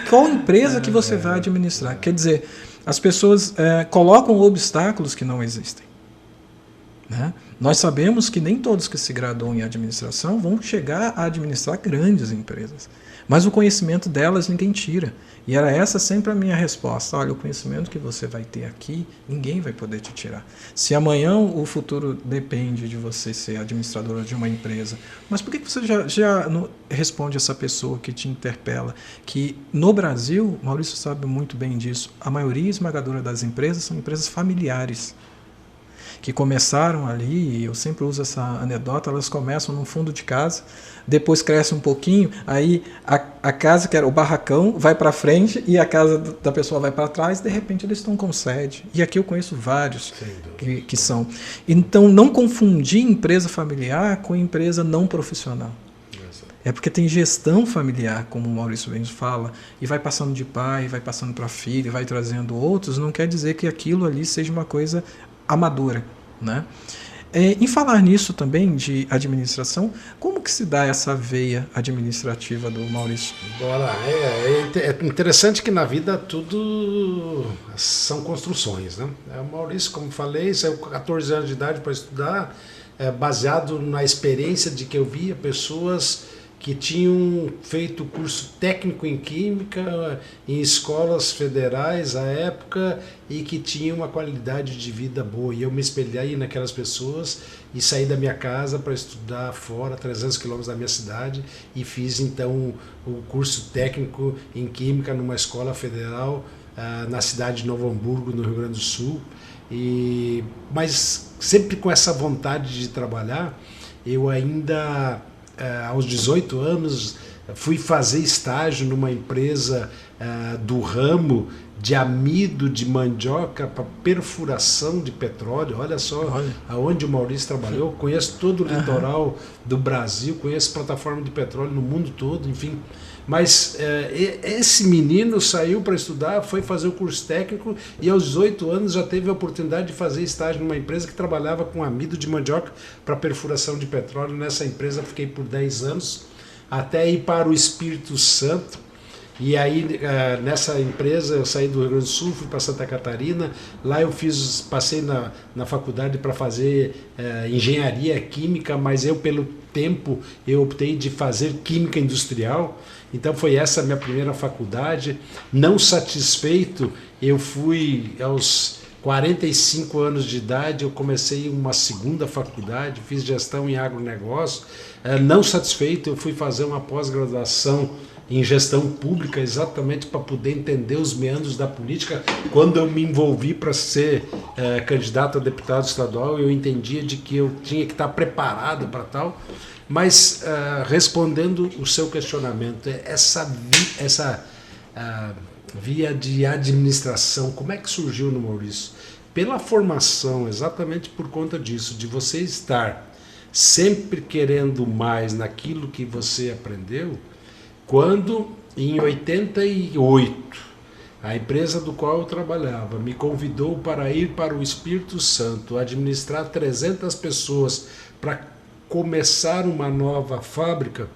Speaker 1: Qual empresa que você vai administrar? Quer dizer, as pessoas colocam obstáculos que não existem. Né? Nós sabemos que nem todos que se graduam em administração vão chegar a administrar grandes empresas. Mas o conhecimento delas ninguém tira. E era essa sempre a minha resposta. Olha, o conhecimento que você vai ter aqui, ninguém vai poder te tirar. Se amanhã o futuro depende de você ser administradora de uma empresa, mas por que você já não responde essa pessoa que te interpela? Que no Brasil, Maurício sabe muito bem disso, a maioria esmagadora das empresas são empresas familiares. Que começaram ali, eu sempre uso essa anedota, elas começam no fundo de casa, depois cresce um pouquinho, aí a casa, que era o barracão, vai para frente e a casa da pessoa vai para trás, de repente eles estão com sede. E aqui eu conheço vários que são. Então, não confundir empresa familiar com empresa não profissional. É porque tem gestão familiar, como o Maurício Benzo fala, e vai passando de pai, vai passando para filho, vai trazendo outros, não quer dizer que aquilo ali seja uma coisa amadora, né? Em falar nisso também de administração, como que se dá essa veia administrativa do Maurício?
Speaker 3: Bora, é interessante que na vida tudo são construções, né? O Maurício, como falei, saiu com 14 anos de idade para estudar, baseado na experiência de que eu via pessoas que tinham feito curso técnico em química em escolas federais à época e que tinham uma qualidade de vida boa. E eu me espelhei naquelas pessoas e saí da minha casa para estudar fora, 300 quilômetros da minha cidade, e fiz então o curso técnico em química numa escola federal na cidade de Novo Hamburgo, no Rio Grande do Sul. Mas sempre com essa vontade de trabalhar, eu ainda... aos 18 anos, fui fazer estágio numa empresa do ramo de amido de mandioca para perfuração de petróleo. Olha só aonde o Maurício trabalhou. Conheço todo o litoral do Brasil, conheço plataforma de petróleo no mundo todo, enfim. Mas esse menino saiu para estudar, foi fazer o curso técnico e aos 18 anos já teve a oportunidade de fazer estágio numa empresa que trabalhava com amido de mandioca para perfuração de petróleo. Nessa empresa fiquei por 10 anos, até ir para o Espírito Santo. E aí nessa empresa eu saí do Rio Grande do Sul, fui para Santa Catarina. Lá eu passei na faculdade para fazer engenharia química, mas pelo tempo eu optei de fazer química industrial. Então foi essa a minha primeira faculdade. Não satisfeito, eu fui aos 45 anos de idade, eu comecei uma segunda faculdade, fiz gestão em agronegócio. Não satisfeito, eu fui fazer uma pós-graduação em gestão pública, exatamente para poder entender os meandros da política. Quando eu me envolvi para ser candidato a deputado estadual, eu entendia de que eu tinha que estar preparado para tal. Mas respondendo o seu questionamento, essa via de administração, como é que surgiu no Maurício? Pela formação, exatamente por conta disso, de você estar sempre querendo mais naquilo que você aprendeu. Quando em 88, a empresa do qual eu trabalhava me convidou para ir para o Espírito Santo, administrar 300 pessoas para começar uma nova fábrica,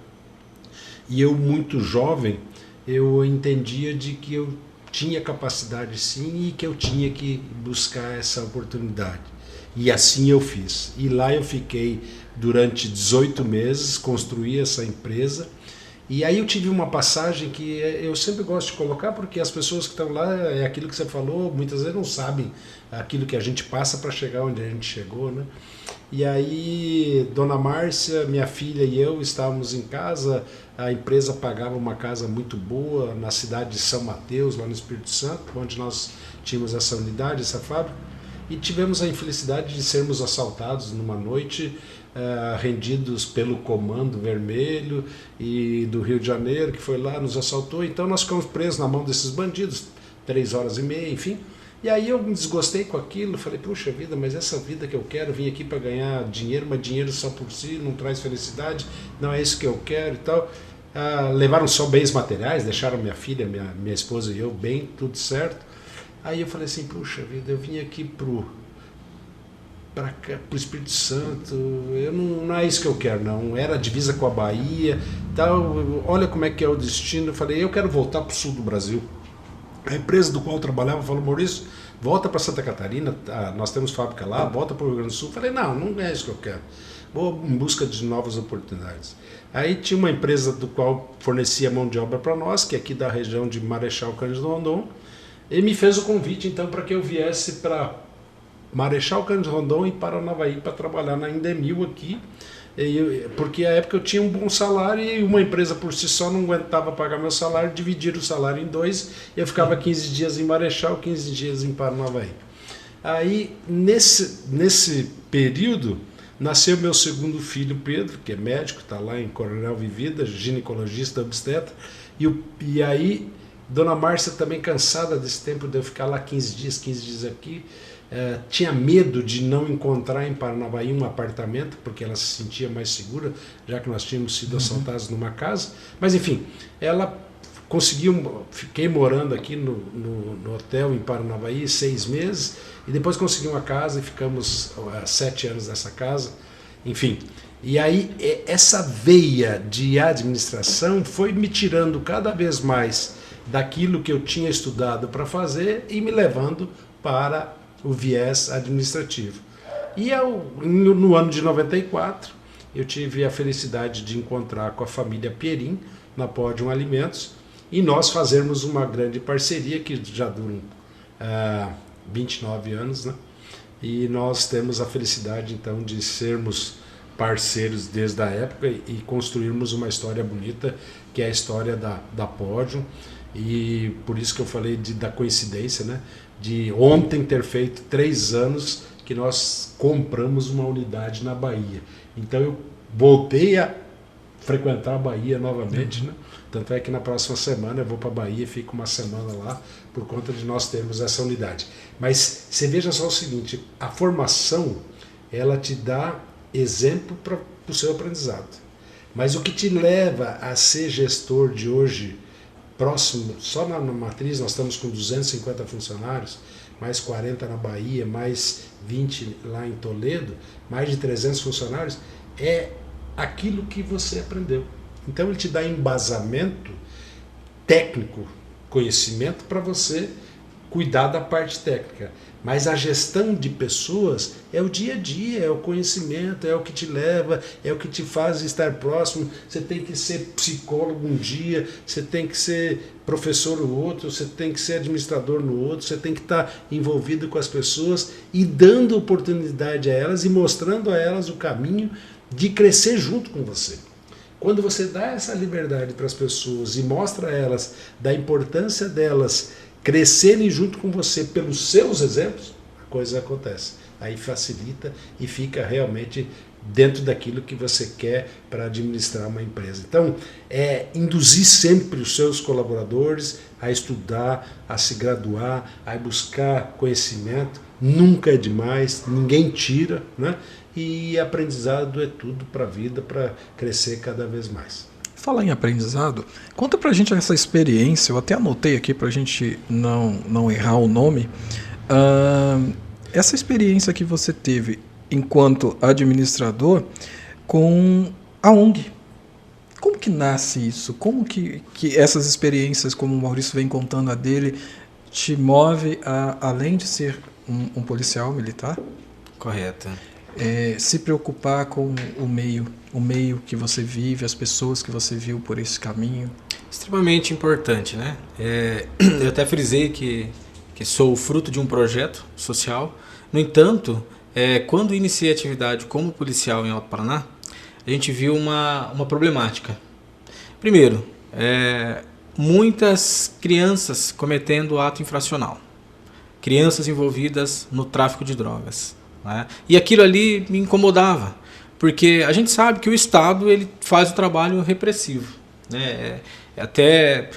Speaker 3: e eu, muito jovem, eu entendia de que eu tinha capacidade sim e que eu tinha que buscar essa oportunidade. E assim eu fiz. E lá eu fiquei durante 18 meses, construí essa empresa. E aí eu tive uma passagem que eu sempre gosto de colocar, porque as pessoas que estão lá, é aquilo que você falou, muitas vezes não sabem aquilo que a gente passa para chegar onde a gente chegou, né? E aí, Dona Márcia, minha filha e eu estávamos em casa, a empresa pagava uma casa muito boa na cidade de São Mateus, lá no Espírito Santo, onde nós tínhamos essa unidade, essa fábrica, e tivemos a infelicidade de sermos assaltados numa noite, rendidos pelo Comando Vermelho e do Rio de Janeiro, que foi lá, nos assaltou. Então nós ficamos presos na mão desses bandidos, 3 horas e meia, enfim. E aí eu me desgostei com aquilo, falei, puxa vida, mas essa vida que eu quero, vim aqui para ganhar dinheiro, mas dinheiro só por si não traz felicidade, não é isso que eu quero e tal. Levaram só bens materiais, deixaram minha filha, minha esposa e eu bem, tudo certo. Aí eu falei assim, puxa vida, eu vim aqui pro Espírito Santo, não é isso que eu quero, não. Era a divisa com a Bahia, tal, olha como é que é o destino. Eu falei, eu quero voltar para o sul do Brasil. A empresa do qual eu trabalhava falou, Maurício, volta para Santa Catarina, nós temos fábrica lá, volta para o Rio Grande do Sul. Eu falei, não é isso que eu quero. Vou em busca de novas oportunidades. Aí tinha uma empresa do qual fornecia mão de obra para nós, que é aqui da região de Marechal Cândido Rondon. Ele me fez o convite, então, para que eu viesse para Marechal Cândido Rondon e Paranavaí para trabalhar na Indemil aqui, porque à época eu tinha um bom salário e uma empresa por si só não aguentava pagar meu salário, dividir o salário em 2, e eu ficava 15 dias em Marechal, 15 dias em Paranavaí. Aí, nesse período, nasceu meu segundo filho, Pedro, que é médico, está lá em Coronel Vivida, ginecologista, obstetra, e aí Dona Márcia também cansada desse tempo de eu ficar lá 15 dias aqui, tinha medo de não encontrar em Paranavaí um apartamento, porque ela se sentia mais segura, já que nós tínhamos sido assaltados numa casa. Mas enfim, ela conseguiu, fiquei morando aqui no hotel em Paranavaí 6 meses, e depois consegui uma casa e ficamos 7 anos nessa casa, enfim. E aí essa veia de administração foi me tirando cada vez mais daquilo que eu tinha estudado para fazer e me levando para o viés administrativo. E no ano de 94, eu tive a felicidade de encontrar com a família Pierin, na Podium Alimentos, e nós fazermos uma grande parceria que já dura 29 anos, né? E nós temos a felicidade, então, de sermos parceiros desde a época e construirmos uma história bonita, que é a história da Podium. E por isso que eu falei da coincidência, né? De ontem ter feito 3 anos que nós compramos uma unidade na Bahia. Então eu voltei a frequentar a Bahia novamente, né? Tanto é que na próxima semana eu vou para a Bahia e fico uma semana lá por conta de nós termos essa unidade. Mas você veja só o seguinte, a formação ela te dá exemplo para o seu aprendizado. Mas o que te leva a ser gestor de hoje, próximo, só na matriz nós estamos com 250 funcionários, mais 40 na Bahia, mais 20 lá em Toledo, mais de 300 funcionários, é aquilo que você aprendeu. Então ele te dá embasamento técnico, conhecimento para você cuidar da parte técnica. Mas a gestão de pessoas é o dia a dia, é o conhecimento, é o que te leva, é o que te faz estar próximo. Você tem que ser psicólogo um dia, você tem que ser professor no outro, você tem que ser administrador no outro, você tem que estar envolvido com as pessoas e dando oportunidade a elas e mostrando a elas o caminho de crescer junto com você. Quando você dá essa liberdade para as pessoas e mostra a elas da importância delas crescerem junto com você pelos seus exemplos, a coisa acontece. Aí facilita e fica realmente dentro daquilo que você quer para administrar uma empresa. Então, induzir sempre os seus colaboradores a estudar, a se graduar, a buscar conhecimento. Nunca é demais, ninguém tira, né? E aprendizado é tudo para a vida, para crescer cada vez mais.
Speaker 1: Falar em aprendizado, conta pra gente essa experiência, eu até anotei aqui pra gente não errar o nome. Essa experiência que você teve enquanto administrador com a ONG. Como que nasce isso? Como que essas experiências, como o Maurício vem contando a dele, te move a, além de ser um policial militar?
Speaker 2: Correto.
Speaker 1: Se preocupar com o meio que você vive, as pessoas que você viu por esse caminho?
Speaker 2: Extremamente importante, né? Eu até frisei que sou fruto de um projeto social. No entanto, quando iniciei a atividade como policial em Alto Paraná, a gente viu uma problemática. Primeiro, muitas crianças cometendo ato infracional. Crianças envolvidas no tráfico de drogas. Né? E aquilo ali me incomodava, porque a gente sabe que o Estado ele faz o trabalho repressivo. Né? Até,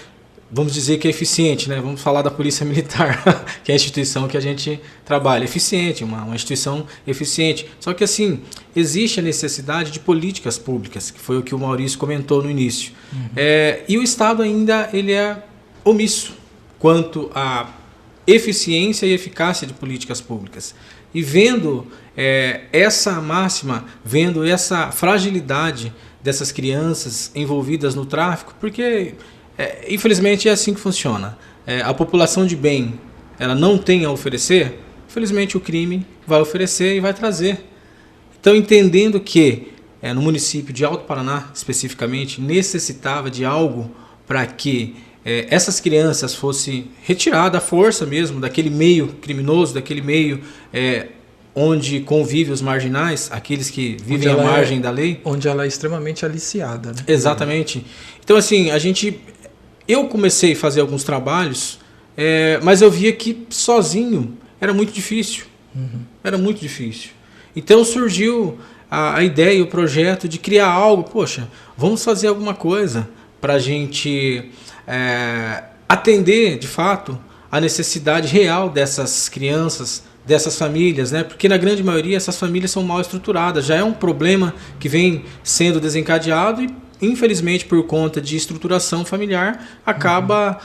Speaker 2: vamos dizer que é eficiente, né? Vamos falar da Polícia Militar, que é a instituição que a gente trabalha. Eficiente, uma instituição eficiente. Só que assim, existe a necessidade de políticas públicas, que foi o que o Maurício comentou no início. Uhum. E o Estado ainda ele é omisso quanto à eficiência e eficácia de políticas públicas. E vendo essa máxima, vendo essa fragilidade dessas crianças envolvidas no tráfico, porque infelizmente é assim que funciona. A população de bem ela não tem a oferecer, infelizmente o crime vai oferecer e vai trazer. Então, entendendo que no município de Alto Paraná, especificamente, necessitava de algo para que essas crianças fossem retiradas à força mesmo daquele meio criminoso, daquele meio onde convivem os marginais, aqueles que vivem à margem da lei.
Speaker 1: Onde ela é extremamente aliciada. Né?
Speaker 2: Exatamente. Então, assim, eu comecei a fazer alguns trabalhos, mas eu via que sozinho era muito difícil. Uhum. Era muito difícil. Então surgiu a ideia, o projeto de criar algo. Poxa, vamos fazer alguma coisa para a gente atender, de fato, a necessidade real dessas crianças, dessas famílias, né? Porque na grande maioria essas famílias são mal estruturadas. Já é um problema que vem sendo desencadeado e, infelizmente, por conta de estruturação familiar, acaba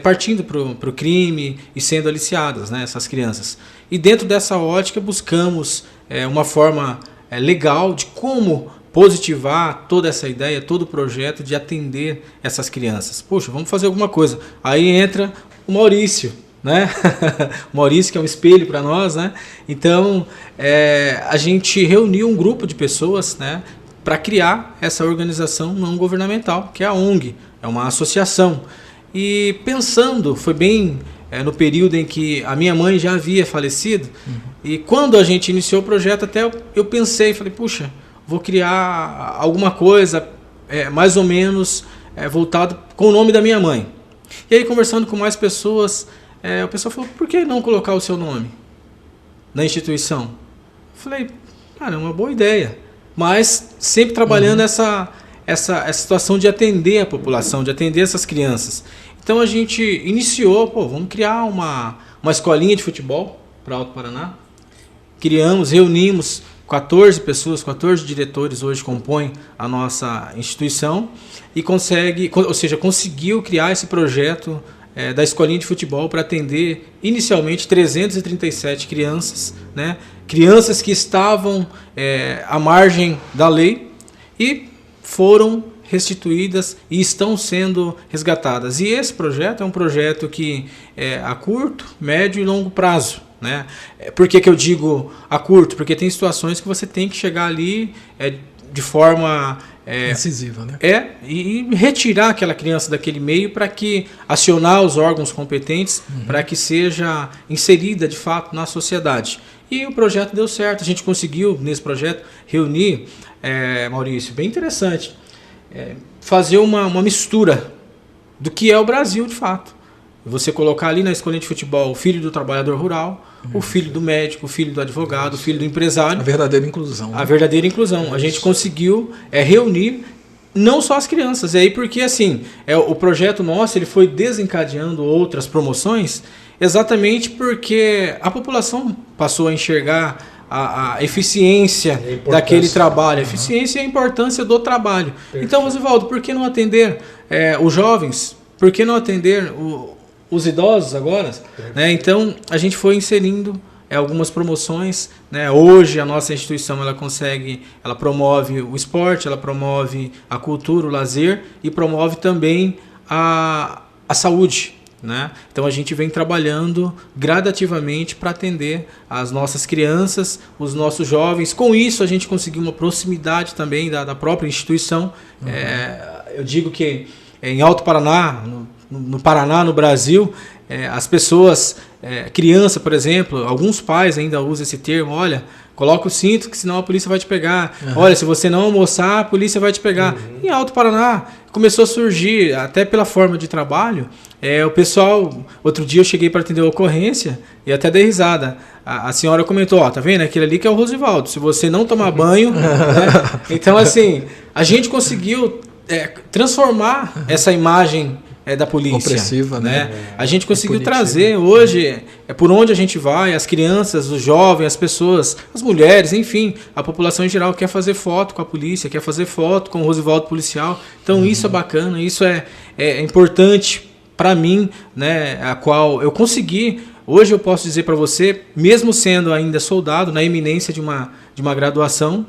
Speaker 2: partindo para o crime e sendo aliciadas, né, essas crianças. E dentro dessa ótica buscamos uma forma legal de como positivar toda essa ideia, todo o projeto de atender essas crianças. Poxa, vamos fazer alguma coisa. Aí entra o Maurício, né? O Maurício, que é um espelho para nós, né? Então, a gente reuniu um grupo de pessoas, né, para criar essa organização não governamental, que é a ONG, é uma associação. E pensando, foi bem no período em que a minha mãe já havia falecido, e quando a gente iniciou o projeto, até eu pensei, falei, puxa, vou criar alguma coisa mais ou menos voltado com o nome da minha mãe. E aí, conversando com mais pessoas, o pessoal falou, por que não colocar o seu nome na instituição? Falei, cara, é uma boa ideia. Mas sempre trabalhando essa situação de atender a população, de atender essas crianças. Então a gente iniciou, vamos criar uma escolinha de futebol para Alto Paraná. Reunimos 14 pessoas, 14 diretores hoje compõem a nossa instituição e conseguiu criar esse projeto da escolinha de futebol para atender inicialmente 337 crianças, né? Crianças que estavam à margem da lei e foram restituídas e estão sendo resgatadas. E esse projeto é um projeto que é a curto, médio e longo prazo. Né? Por que eu digo a curto? Porque tem situações que você tem que chegar ali de forma
Speaker 1: incisiva, né?
Speaker 2: E retirar aquela criança daquele meio para que acionar os órgãos competentes para que seja inserida de fato na sociedade. E o projeto deu certo. A gente conseguiu nesse projeto reunir, Maurício, bem interessante, fazer uma mistura do que é o Brasil de fato. Você colocar ali na escolinha de futebol o filho do trabalhador rural, o filho do médico, o filho do advogado, o filho do empresário.
Speaker 1: A verdadeira inclusão.
Speaker 2: Né? A verdadeira inclusão. A gente conseguiu reunir não só as crianças. E aí porque assim, o projeto nosso ele foi desencadeando outras promoções exatamente porque a população passou a enxergar a eficiência daquele trabalho, a eficiência e a importância do trabalho. Perfeito. Então, Rosivaldo, por que não atender os jovens? Por que não atender os idosos agora? Né? Então, a gente foi inserindo algumas promoções, né? Hoje a nossa instituição ela promove o esporte, ela promove a cultura, o lazer e promove também a saúde. Né? Então a gente vem trabalhando gradativamente para atender as nossas crianças, os nossos jovens. Com isso a gente conseguiu uma proximidade também da própria instituição. Uhum. Eu digo que em Alto Paraná, no Paraná, no Brasil, as pessoas, criança, por exemplo, alguns pais ainda usam esse termo, olha, coloca o cinto que senão a polícia vai te pegar. Uhum. Olha, se você não almoçar, a polícia vai te pegar. Uhum. Em Alto Paraná começou a surgir, até pela forma de trabalho, o pessoal, outro dia eu cheguei para atender a ocorrência e até dei risada. A senhora comentou, ó, tá vendo? Aquele ali que é o Rosivaldo. Se você não tomar banho... né? Então, assim, a gente conseguiu transformar essa imagem da polícia.
Speaker 1: Opressiva, né?
Speaker 2: A gente conseguiu trazer hoje, por onde a gente vai, as crianças, os jovens, as pessoas, as mulheres, enfim, a população em geral quer fazer foto com a polícia, quer fazer foto com o Rosivaldo policial. Então isso é bacana, isso é importante para mim, né? A qual eu consegui, hoje eu posso dizer para você, mesmo sendo ainda soldado, na iminência de uma graduação,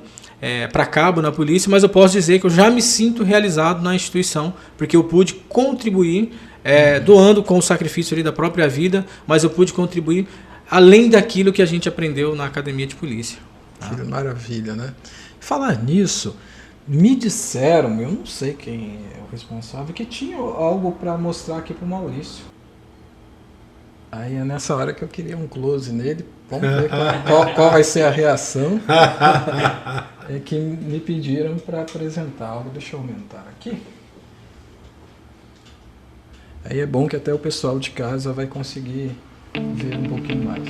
Speaker 2: para cabo na polícia, mas eu posso dizer que eu já me sinto realizado na instituição, porque eu pude contribuir, doando com o sacrifício ali da própria vida, mas eu pude contribuir além daquilo que a gente aprendeu na academia de polícia.
Speaker 1: Que maravilha, né? Falar nisso, me disseram, eu não sei quem é o responsável, que tinha algo para mostrar aqui para o Maurício. Aí é nessa hora que eu queria um close nele. Vamos ver qual vai ser a reação. É que me pediram para apresentar algo. Deixa eu aumentar aqui. Aí é bom que até o pessoal de casa vai conseguir ver um pouquinho mais.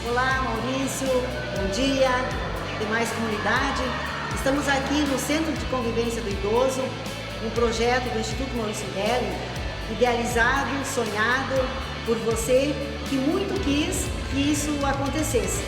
Speaker 4: Olá, Maurício, bom dia, demais comunidade. Estamos aqui no Centro de Convivência do Idoso, um projeto do Instituto Maurício Belli, idealizado, sonhado por você que muito quis que isso acontecesse.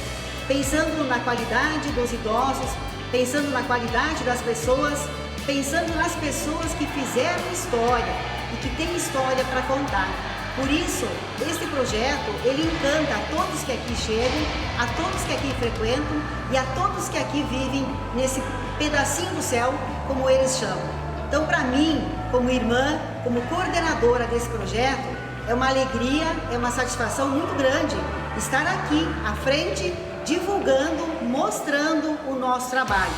Speaker 4: Pensando na qualidade dos idosos, pensando na qualidade das pessoas, pensando nas pessoas que fizeram história e que têm história para contar. Por isso, este projeto, ele encanta a todos que aqui chegam, a todos que aqui frequentam e a todos que aqui vivem nesse pedacinho do céu, como eles chamam. Então, para mim, como irmã, como coordenadora desse projeto, é uma alegria, é uma satisfação muito grande estar aqui à frente, divulgando, mostrando o nosso trabalho.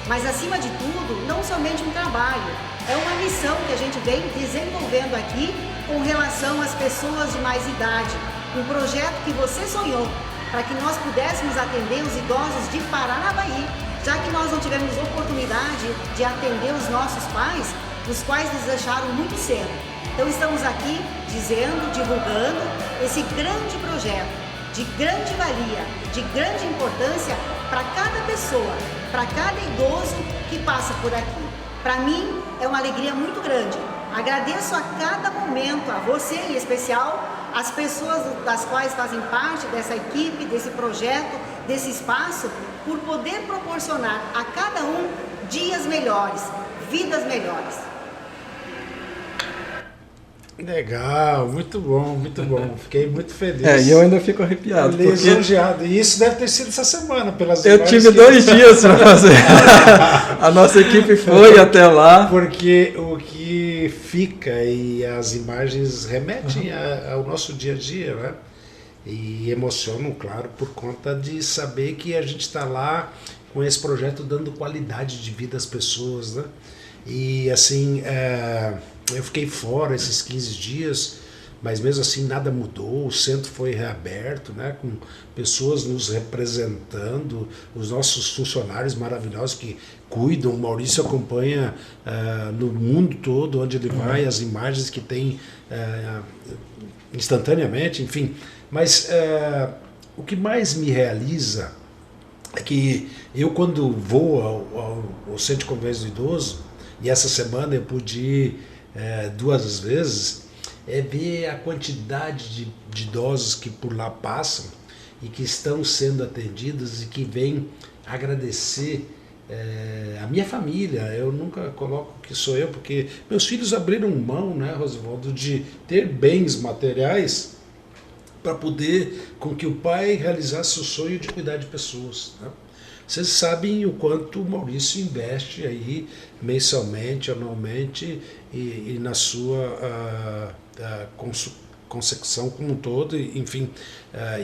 Speaker 4: Mas, acima de tudo, não somente um trabalho, é uma missão que a gente vem desenvolvendo aqui com relação às pessoas de mais idade. Um projeto que você sonhou, para que nós pudéssemos atender os idosos de Paranavaí, já que nós não tivemos oportunidade de atender os nossos pais, os quais nos deixaram muito cedo. Então estamos aqui dizendo, divulgando esse grande projeto, de grande valia, de grande importância para cada pessoa, para cada idoso que passa por aqui. Para mim é uma alegria muito grande. Agradeço a cada momento, a você em especial, as pessoas das quais fazem parte dessa equipe, desse projeto, desse espaço, por poder proporcionar a cada um dias melhores, vidas melhores.
Speaker 3: Legal, muito bom, muito bom. Fiquei muito feliz.
Speaker 1: E eu ainda fico arrepiado.
Speaker 3: Lisonjeado. E isso deve ter sido essa semana, pelas
Speaker 1: Eu tive 2 dias para fazer. A nossa equipe foi até lá.
Speaker 3: Porque o que fica e as imagens remetem ao nosso dia a dia, né? E emocionam, claro, por conta de saber que a gente está lá com esse projeto dando qualidade de vida às pessoas, né? E assim, eu fiquei fora esses 15 dias, mas mesmo assim nada mudou, o centro foi reaberto, né, com pessoas nos representando, os nossos funcionários maravilhosos que cuidam, o Maurício acompanha no mundo todo, onde ele vai, as imagens que tem instantaneamente, enfim. Mas o que mais me realiza é que eu, quando vou ao Centro de Convivência do Idoso, e essa semana eu pude ir 2 vezes, ver a quantidade de idosos que por lá passam e que estão sendo atendidos e que vêm agradecer a minha família. Eu nunca coloco que sou eu, porque meus filhos abriram mão, né, Rosivaldo, de ter bens materiais para poder com que o pai realizasse o sonho de cuidar de pessoas, né? Vocês sabem o quanto o Maurício investe aí mensalmente, anualmente e na sua concepção como um todo, enfim,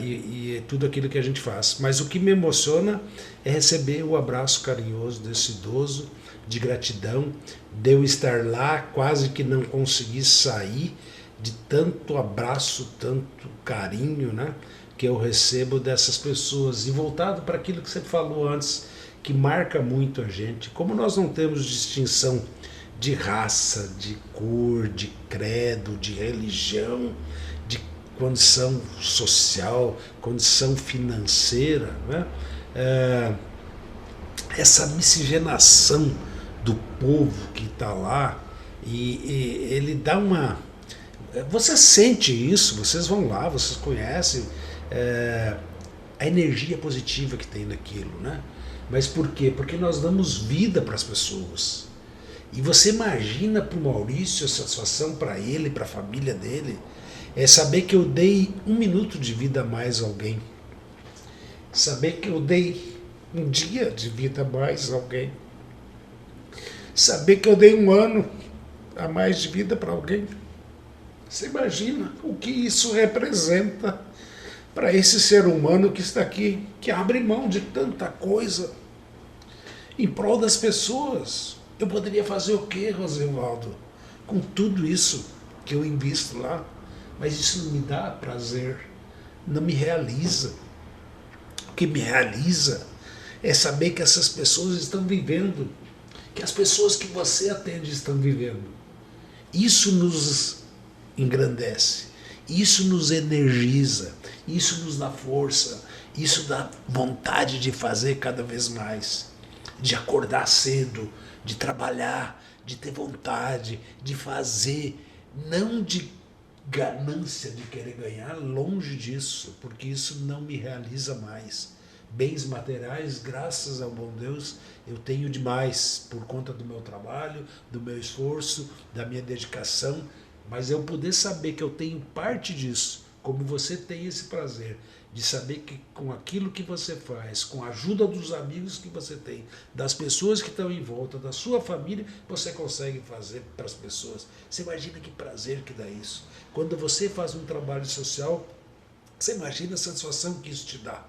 Speaker 3: e tudo aquilo que a gente faz. Mas o que me emociona é receber o abraço carinhoso desse idoso, de gratidão, de eu estar lá, quase que não consegui sair de tanto abraço, tanto carinho, né, que eu recebo dessas pessoas. E voltado para aquilo que você falou antes, que marca muito a gente, como nós não temos distinção de raça, de cor, de credo, de religião, de condição social, condição financeira, né? Essa miscigenação do povo que está lá, e ele dá uma... Você sente isso, vocês vão lá, vocês conhecem a energia positiva que tem naquilo, né? Mas por quê? Porque nós damos vida para as pessoas. E você imagina para o Maurício a satisfação para ele, para a família dele, é saber que eu dei 1 minuto de vida a mais a alguém. Saber que eu dei 1 dia de vida a mais a alguém. Saber que eu dei 1 ano a mais de vida para alguém. Você imagina o que isso representa para esse ser humano que está aqui, que abre mão de tanta coisa em prol das pessoas. Eu poderia fazer o quê, Rosivaldo, com tudo isso que eu invisto lá? Mas isso não me dá prazer, não me realiza. O que me realiza é saber que essas pessoas estão vivendo, que as pessoas que você atende estão vivendo. Isso nos engrandece, isso nos energiza, isso nos dá força, Isso dá vontade de fazer cada vez mais, de acordar cedo, de trabalhar, de ter vontade, de fazer, não de ganância de querer ganhar, longe disso, porque isso não me realiza mais. Bens materiais, graças ao bom Deus, eu tenho demais por conta do meu trabalho, do meu esforço, da minha dedicação, mas eu poder saber que eu tenho parte disso, como você tem esse prazer de saber que com aquilo que você faz, com a ajuda dos amigos que você tem, das pessoas que estão em volta, da sua família, você consegue fazer para as pessoas. Você imagina que prazer que dá isso. Quando você faz um trabalho social, você imagina a satisfação que isso te dá.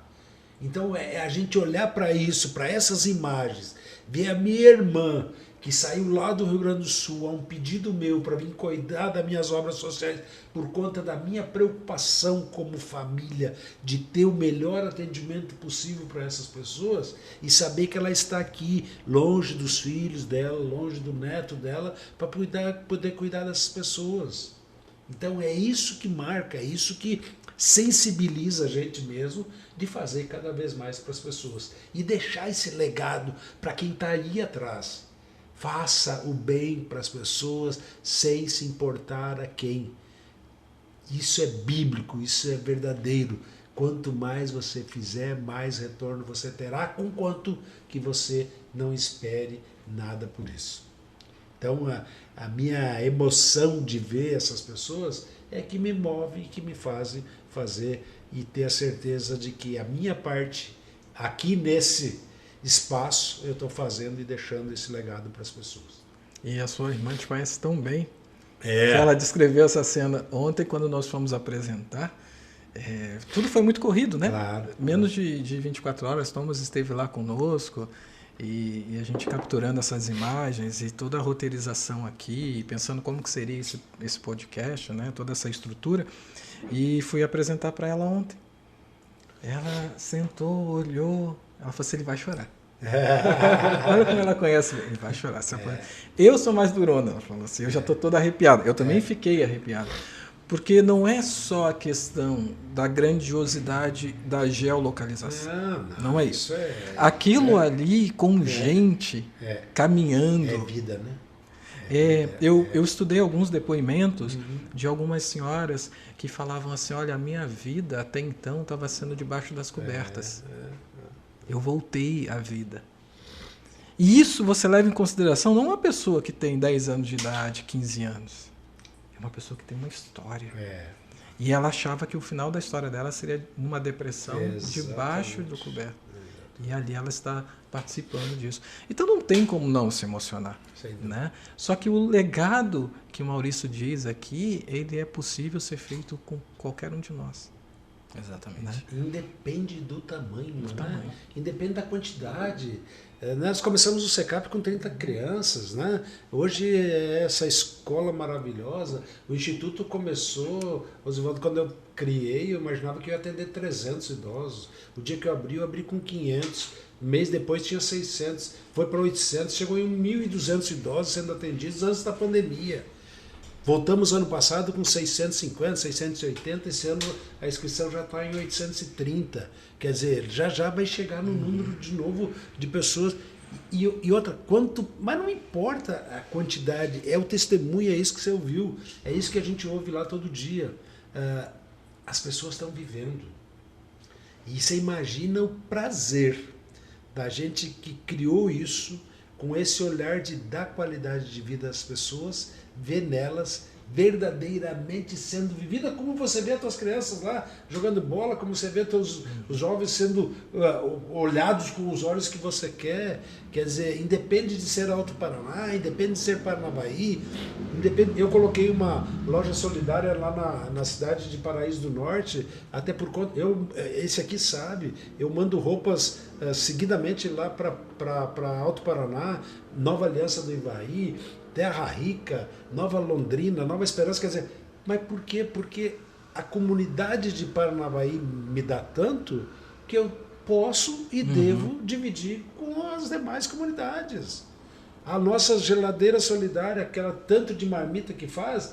Speaker 3: Então é a gente olhar para isso, para essas imagens, ver a minha irmã que saiu lá do Rio Grande do Sul a um pedido meu para vir cuidar das minhas obras sociais por conta da minha preocupação como família de ter o melhor atendimento possível para essas pessoas e saber que ela está aqui, longe dos filhos dela, longe do neto dela, para poder cuidar dessas pessoas. Então é isso que marca, é isso que sensibiliza a gente mesmo de fazer cada vez mais para as pessoas e deixar esse legado para quem está aí atrás. Faça o bem para as pessoas sem se importar a quem. Isso é bíblico, isso é verdadeiro. Quanto mais você fizer, mais retorno você terá, conquanto que você não espere nada por isso. Então, a minha emoção de ver essas pessoas é que me move e que me faz fazer e ter a certeza de que a minha parte aqui nesse espaço eu estou fazendo e deixando esse legado para as pessoas.
Speaker 1: E a sua irmã te conhece tão bem que ela descreveu essa cena ontem quando nós fomos apresentar. Tudo foi muito corrido, né?
Speaker 3: Claro.
Speaker 1: Menos de 24 horas, Thomas esteve lá conosco e a gente capturando essas imagens e toda a roteirização aqui, pensando como que seria esse podcast, né? Toda essa estrutura. E fui apresentar para ela ontem. Ela sentou, olhou, ela falou assim, ele vai chorar. Olha como ela conhece, ele vai chorar. Eu sou mais durona, ela falou assim, eu já estou toda arrepiada. Eu também fiquei arrepiado. Porque não é só a questão da grandiosidade da geolocalização. Não é isso. Aquilo ali com gente caminhando.
Speaker 3: É vida, né?
Speaker 1: Eu estudei alguns depoimentos de algumas senhoras que falavam assim, olha, a minha vida até então estava sendo debaixo das cobertas. Eu voltei à vida. E isso você leva em consideração não uma pessoa que tem 10 anos de idade, 15 anos. É uma pessoa que tem uma história. E ela achava que o final da história dela seria numa depressão debaixo do coberto. E ali ela está participando disso. Então não tem como não se emocionar. Né? Só que o legado que o Maurício diz aqui, ele é possível ser feito com qualquer um de nós.
Speaker 2: Exatamente.
Speaker 1: Né?
Speaker 3: Independe do tamanho, né? Independe da quantidade. Nós começamos o SECAP com 30 crianças, né? Hoje é essa escola maravilhosa. O Instituto começou, Oswaldo, quando eu criei, eu imaginava que eu ia atender 300 idosos. O dia que eu abri com 500. Um mês depois tinha 600. Foi para 800, chegou em 1.200 idosos sendo atendidos antes da pandemia. Voltamos ano passado com 650, 680, esse ano a inscrição já está em 830. Quer dizer, já vai chegar no número de novo de pessoas. E outra, mas não importa a quantidade, é o testemunho, é isso que você ouviu, é isso que a gente ouve lá todo dia. As pessoas estão vivendo. E você imagina o prazer da gente que criou isso, com esse olhar de dar qualidade de vida às pessoas, ver nelas verdadeiramente sendo vivida, como você vê as tuas crianças lá jogando bola, como você vê os jovens sendo olhados com os olhos que você quer. Quer dizer, independe de ser Alto Paraná, independe de ser Paranavaí, eu coloquei uma loja solidária lá na cidade de Paraíso do Norte, até por conta, esse aqui sabe, eu mando roupas seguidamente lá para Alto Paraná, Nova Aliança do Ivaí, Terra Rica, Nova Londrina, Nova Esperança, quer dizer, mas por quê? Porque a comunidade de Paranavaí me dá tanto que eu posso e devo dividir com as demais comunidades. A nossa geladeira solidária, aquela tanto de marmita que faz,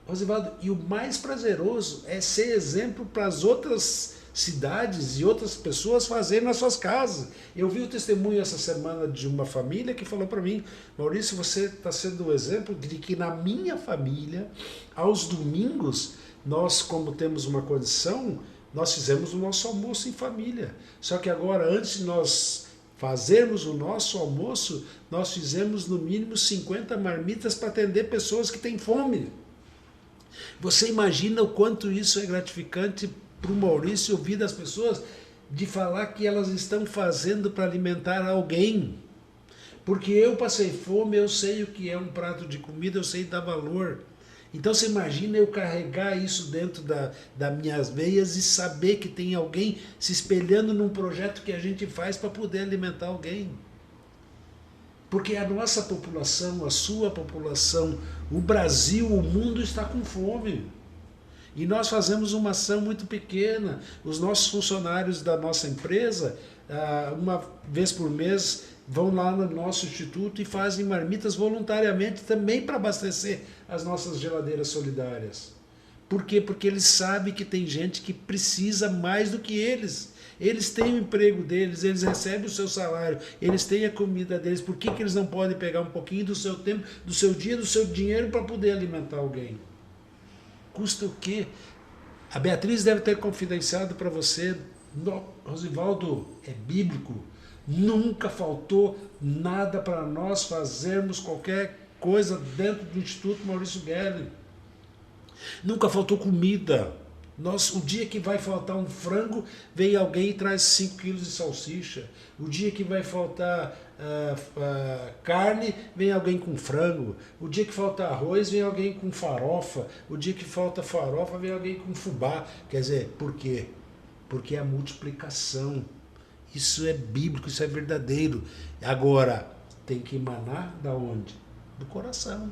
Speaker 3: Rosivaldo, e o mais prazeroso é ser exemplo para as outras cidades e outras pessoas fazerem nas suas casas. Eu vi o testemunho essa semana de uma família que falou para mim: Maurício, você está sendo o exemplo de que na minha família, aos domingos, nós, como temos uma condição, nós fizemos o nosso almoço em família. Só que agora, antes de nós fazermos o nosso almoço, nós fizemos no mínimo 50 marmitas para atender pessoas que têm fome. Você imagina o quanto isso é gratificante para o Maurício ouvir das pessoas de falar que elas estão fazendo para alimentar alguém. Porque eu passei fome, eu sei o que é um prato de comida, eu sei dar valor. Então você imagina eu carregar isso dentro das minhas veias e saber que tem alguém se espelhando num projeto que a gente faz para poder alimentar alguém. Porque a nossa população, a sua população, o Brasil, o mundo está com fome. E nós fazemos uma ação muito pequena. Os nossos funcionários da nossa empresa, uma vez por mês, vão lá no nosso instituto e fazem marmitas voluntariamente também para abastecer as nossas geladeiras solidárias. Por quê? Porque eles sabem que tem gente que precisa mais do que eles. Eles têm o emprego deles, eles recebem o seu salário, eles têm a comida deles. Por que eles não podem pegar um pouquinho do seu tempo, do seu dia, do seu dinheiro para poder alimentar alguém? Custa o quê? A Beatriz deve ter confidenciado para você, Rosivaldo, é bíblico, nunca faltou nada para nós fazermos qualquer coisa dentro do Instituto Maurício Gelli. Nunca faltou comida. O dia que vai faltar um frango, vem alguém e traz 5 quilos de salsicha. O dia que vai faltar carne, vem alguém com frango. O dia que falta arroz, vem alguém com farofa. O dia que falta farofa, vem alguém com fubá. Quer dizer, por quê? Porque é a multiplicação. Isso é bíblico, isso é verdadeiro. Agora, tem que emanar da onde? Do coração.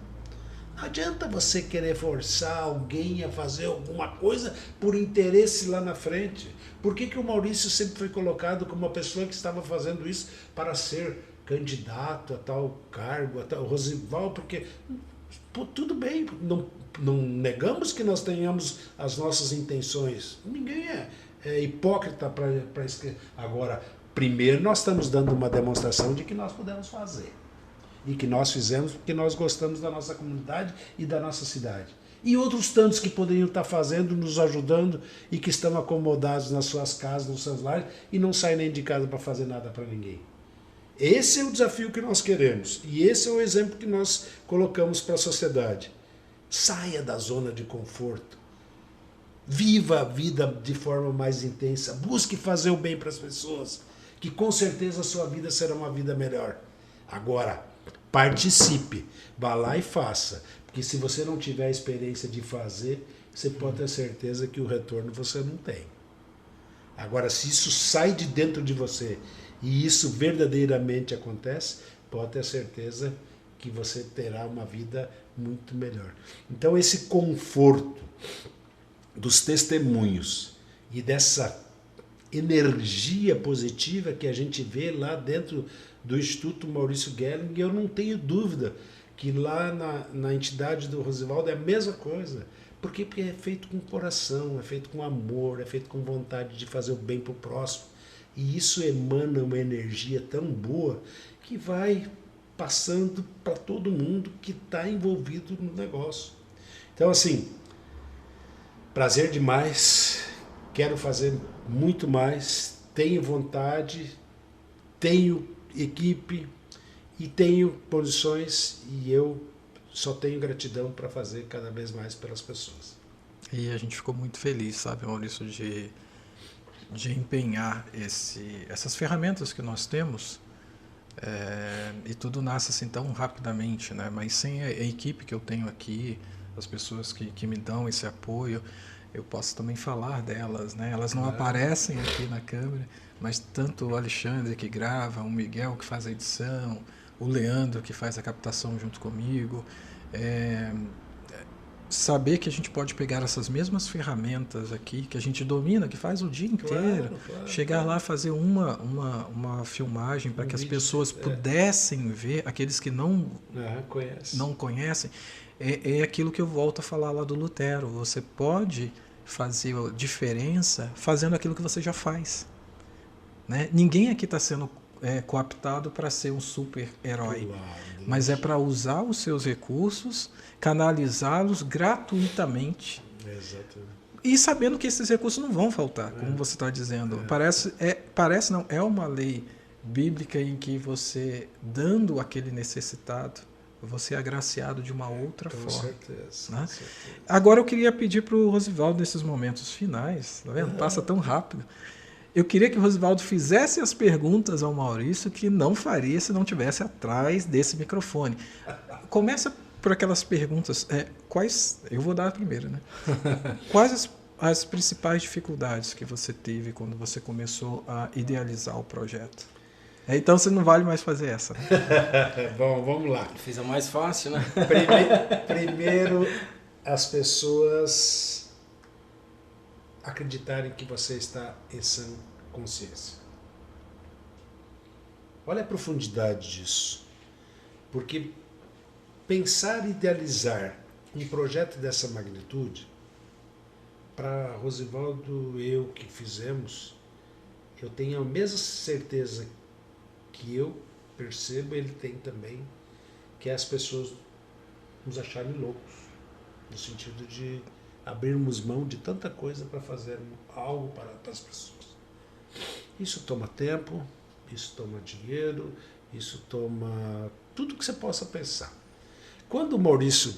Speaker 3: Não adianta você querer forçar alguém a fazer alguma coisa por interesse lá na frente. Por que o Maurício sempre foi colocado como uma pessoa que estava fazendo isso para ser candidato a tal cargo, a tal Rosivaldo? Porque tudo bem, não negamos que nós tenhamos as nossas intenções. Ninguém é hipócrita para escrever. Agora, primeiro nós estamos dando uma demonstração de que nós podemos fazer. E que nós fizemos porque nós gostamos da nossa comunidade e da nossa cidade. E outros tantos que poderiam estar fazendo, nos ajudando e que estão acomodados nas suas casas, nos seus lares e não saem nem de casa para fazer nada para ninguém. Esse é o desafio que nós queremos e esse é o exemplo que nós colocamos para a sociedade. Saia da zona de conforto. Viva a vida de forma mais intensa. Busque fazer o bem para as pessoas, que com certeza a sua vida será uma vida melhor. Agora, participe, vá lá e faça, porque se você não tiver a experiência de fazer, você pode ter certeza que o retorno você não tem. Agora, se isso sai de dentro de você e isso verdadeiramente acontece, pode ter certeza que você terá uma vida muito melhor. Então, esse conforto dos testemunhos e dessa energia positiva que a gente vê lá dentro do Instituto Maurício Gelli, eu não tenho dúvida que lá na entidade do Rosivaldo é a mesma coisa. Por quê? Porque é feito com coração, é feito com amor, é feito com vontade de fazer o bem para o próximo. E isso emana uma energia tão boa que vai passando para todo mundo que está envolvido no negócio. Então, assim, prazer demais, quero fazer muito mais, tenho vontade, tenho equipe e tenho condições e eu só tenho gratidão para fazer cada vez mais pelas pessoas.
Speaker 1: E a gente ficou muito feliz, sabe, Maurício, de empenhar essas ferramentas que nós temos e tudo nasce assim tão rapidamente, né? Mas sem a equipe que eu tenho aqui, as pessoas que me dão esse apoio, eu posso também falar delas, né? Elas não aparecem aqui na câmera, mas tanto o Alexandre que grava, o Miguel que faz a edição, o Leandro que faz a captação junto comigo, saber que a gente pode pegar essas mesmas ferramentas aqui, que a gente domina, que faz o dia inteiro, chegar lá, fazer uma filmagem para que as pessoas pudessem ver, aqueles que não conhecem, é aquilo que eu volto a falar lá do Lutero. Você pode fazer diferença fazendo aquilo que você já faz. Né? Ninguém aqui está sendo cooptado para ser um super-herói, mas é para usar os seus recursos, canalizá-los gratuitamente.
Speaker 3: Exatamente.
Speaker 1: E sabendo que esses recursos não vão faltar, como você está dizendo. É uma lei bíblica em que você, dando aquele necessitado, você é agraciado de uma outra forma.
Speaker 3: Certeza,
Speaker 1: né?
Speaker 3: com certeza.
Speaker 1: Agora eu queria pedir para o Rosivaldo, nesses momentos finais, tá vendo? Passa tão rápido. Eu queria que o Rosivaldo fizesse as perguntas ao Maurício que não faria se não tivesse atrás desse microfone. Começa por aquelas perguntas. Eu vou dar a primeira, né? Quais as principais dificuldades que você teve quando você começou a idealizar o projeto? Então você não vale mais fazer essa.
Speaker 3: Bom, vamos lá.
Speaker 2: Fiz a mais fácil, né?
Speaker 3: Primeiro, as pessoas acreditarem que você está em sã consciência. Olha a profundidade disso. Porque pensar e idealizar um projeto dessa magnitude, para Rosivaldo e eu que fizemos, eu tenho a mesma certeza que eu percebo, ele tem também, que é as pessoas nos acharem loucos, no sentido de abrirmos mão de tanta coisa para fazer algo para as pessoas. Isso toma tempo, isso toma dinheiro, isso toma tudo que você possa pensar. Quando o Maurício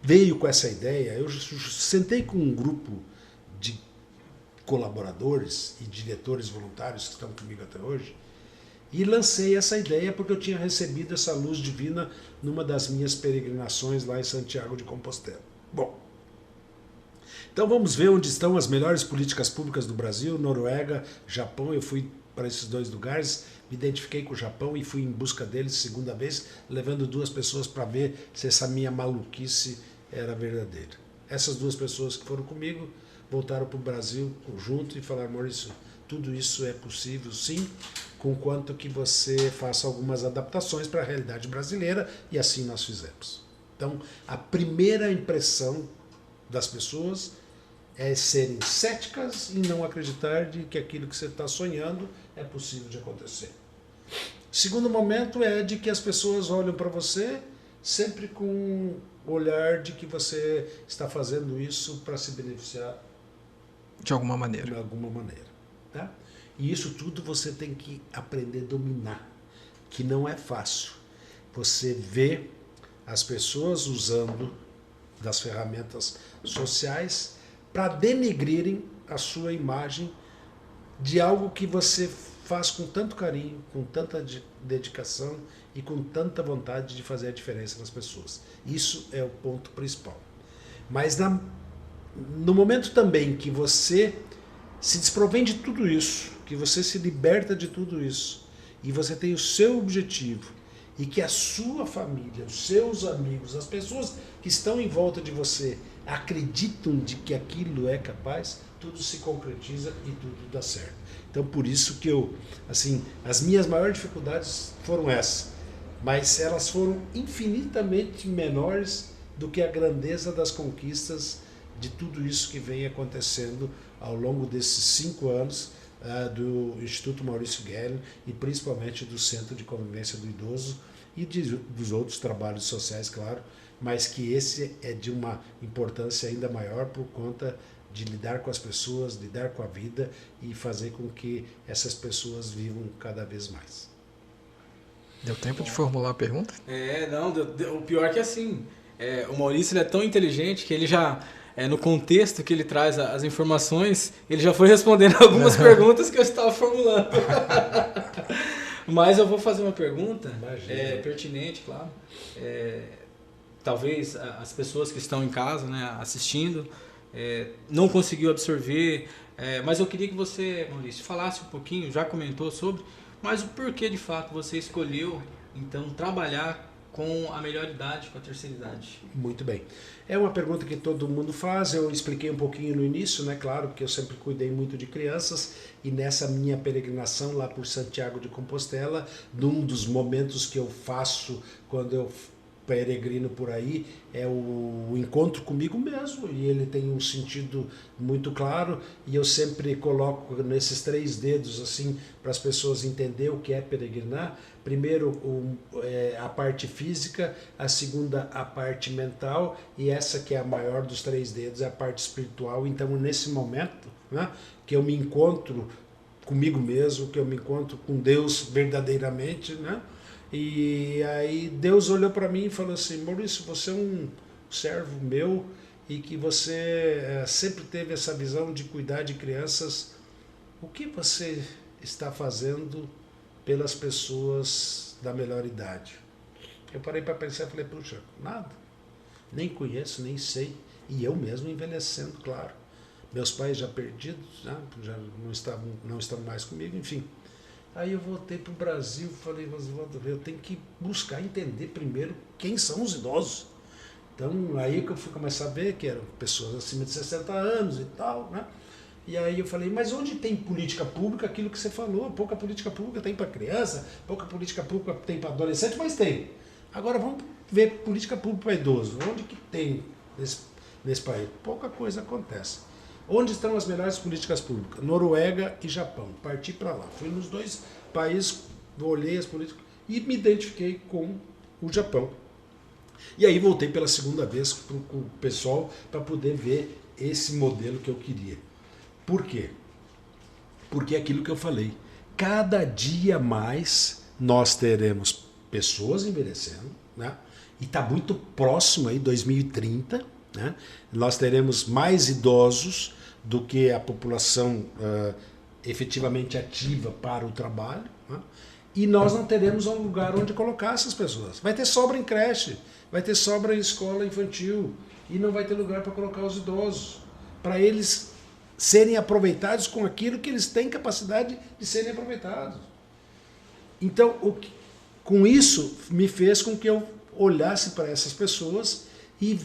Speaker 3: veio com essa ideia, eu sentei com um grupo de colaboradores e diretores voluntários que estão comigo até hoje e lancei essa ideia porque eu tinha recebido essa luz divina numa das minhas peregrinações lá em Santiago de Compostela. Bom, então vamos ver onde estão as melhores políticas públicas do Brasil, Noruega, Japão. Eu fui para esses dois lugares, me identifiquei com o Japão e fui em busca deles segunda vez, levando 2 pessoas para ver se essa minha maluquice era verdadeira. Essas 2 pessoas que foram comigo voltaram para o Brasil junto e falaram: Maurício, tudo isso é possível sim, conquanto que você faça algumas adaptações para a realidade brasileira, e assim nós fizemos. Então, a primeira impressão das pessoas é serem céticas e não acreditar de que aquilo que você está sonhando é possível de acontecer. Segundo momento é de que as pessoas olham para você sempre com o olhar de que você está fazendo isso para se beneficiar
Speaker 1: de alguma maneira.
Speaker 3: De alguma maneira. Tá? E isso tudo você tem que aprender a dominar, que não é fácil. Você vê as pessoas usando das ferramentas sociais para denegrirem a sua imagem de algo que você faz com tanto carinho, com tanta dedicação e com tanta vontade de fazer a diferença nas pessoas. Isso é o ponto principal. Mas no momento também que você se desprovém de tudo isso, que você se liberta de tudo isso, e você tem o seu objetivo, e que a sua família, os seus amigos, as pessoas que estão em volta de você acreditam de que aquilo é capaz, tudo se concretiza e tudo dá certo. Então, por isso que as minhas maiores dificuldades foram essas, mas elas foram infinitamente menores do que a grandeza das conquistas de tudo isso que vem acontecendo ao longo desses 5 anos do Instituto Maurício Gellin e principalmente do Centro de Convivência do Idoso e dos outros trabalhos sociais, claro, mas que esse é de uma importância ainda maior por conta de lidar com as pessoas, lidar com a vida e fazer com que essas pessoas vivam cada vez mais.
Speaker 1: Deu tempo de formular a pergunta?
Speaker 2: O pior é que assim, o Maurício ele é tão inteligente que ele já, no contexto que ele traz as informações, ele já foi respondendo algumas perguntas que eu estava formulando. Mas eu vou fazer uma pergunta pertinente, claro. Talvez as pessoas que estão em casa, né, assistindo, não conseguiu absorver, mas eu queria que você, Maurício, falasse um pouquinho, já comentou sobre, mas o porquê de fato você escolheu então trabalhar com a melhor idade, com a terceira idade?
Speaker 3: Muito bem. É uma pergunta que todo mundo faz, eu expliquei um pouquinho no início, né? Claro, porque eu sempre cuidei muito de crianças e nessa minha peregrinação lá por Santiago de Compostela, num dos momentos que eu faço quando eu peregrino por aí é o encontro comigo mesmo, e ele tem um sentido muito claro, e eu sempre coloco nesses 3 dedos assim para as pessoas entenderem o que é peregrinar. Primeiro a parte física, a segunda a parte mental, e essa que é a maior dos 3 dedos é a parte espiritual. Então nesse momento, né, que eu me encontro comigo mesmo, que eu me encontro com Deus verdadeiramente, né? E aí Deus olhou para mim e falou assim: Maurício, você é um servo meu, e que você sempre teve essa visão de cuidar de crianças. O que você está fazendo pelas pessoas da melhor idade? Eu parei para pensar e falei: puxa, nada. Nem conheço, nem sei. E eu mesmo envelhecendo, claro. Meus pais já perdidos, né? Já não estão mais comigo, enfim. Aí eu voltei para o Brasil e falei: eu tenho que buscar entender primeiro quem são os idosos. Então, aí que eu fui começar a ver que eram pessoas acima de 60 anos e tal, né? E aí eu falei: mas onde tem política pública, aquilo que você falou? Pouca política pública tem para criança, pouca política pública tem para adolescente, mas tem. Agora vamos ver política pública para idoso. Onde que tem nesse país? Pouca coisa acontece. Onde estão as melhores políticas públicas? Noruega e Japão. Parti para lá. Fui nos 2 países, olhei as políticas e me identifiquei com o Japão. E aí voltei pela segunda vez com o pessoal para poder ver esse modelo que eu queria. Por quê? Porque é aquilo que eu falei. Cada dia mais nós teremos pessoas envelhecendo, né? E está muito próximo aí, 2030, né? Nós teremos mais idosos do que a população efetivamente ativa para o trabalho, né? E nós não teremos um lugar onde colocar essas pessoas. Vai ter sobra em creche, vai ter sobra em escola infantil, e não vai ter lugar para colocar os idosos, para eles serem aproveitados com aquilo que eles têm capacidade de serem aproveitados. Então, com isso, me fez com que eu olhasse para essas pessoas e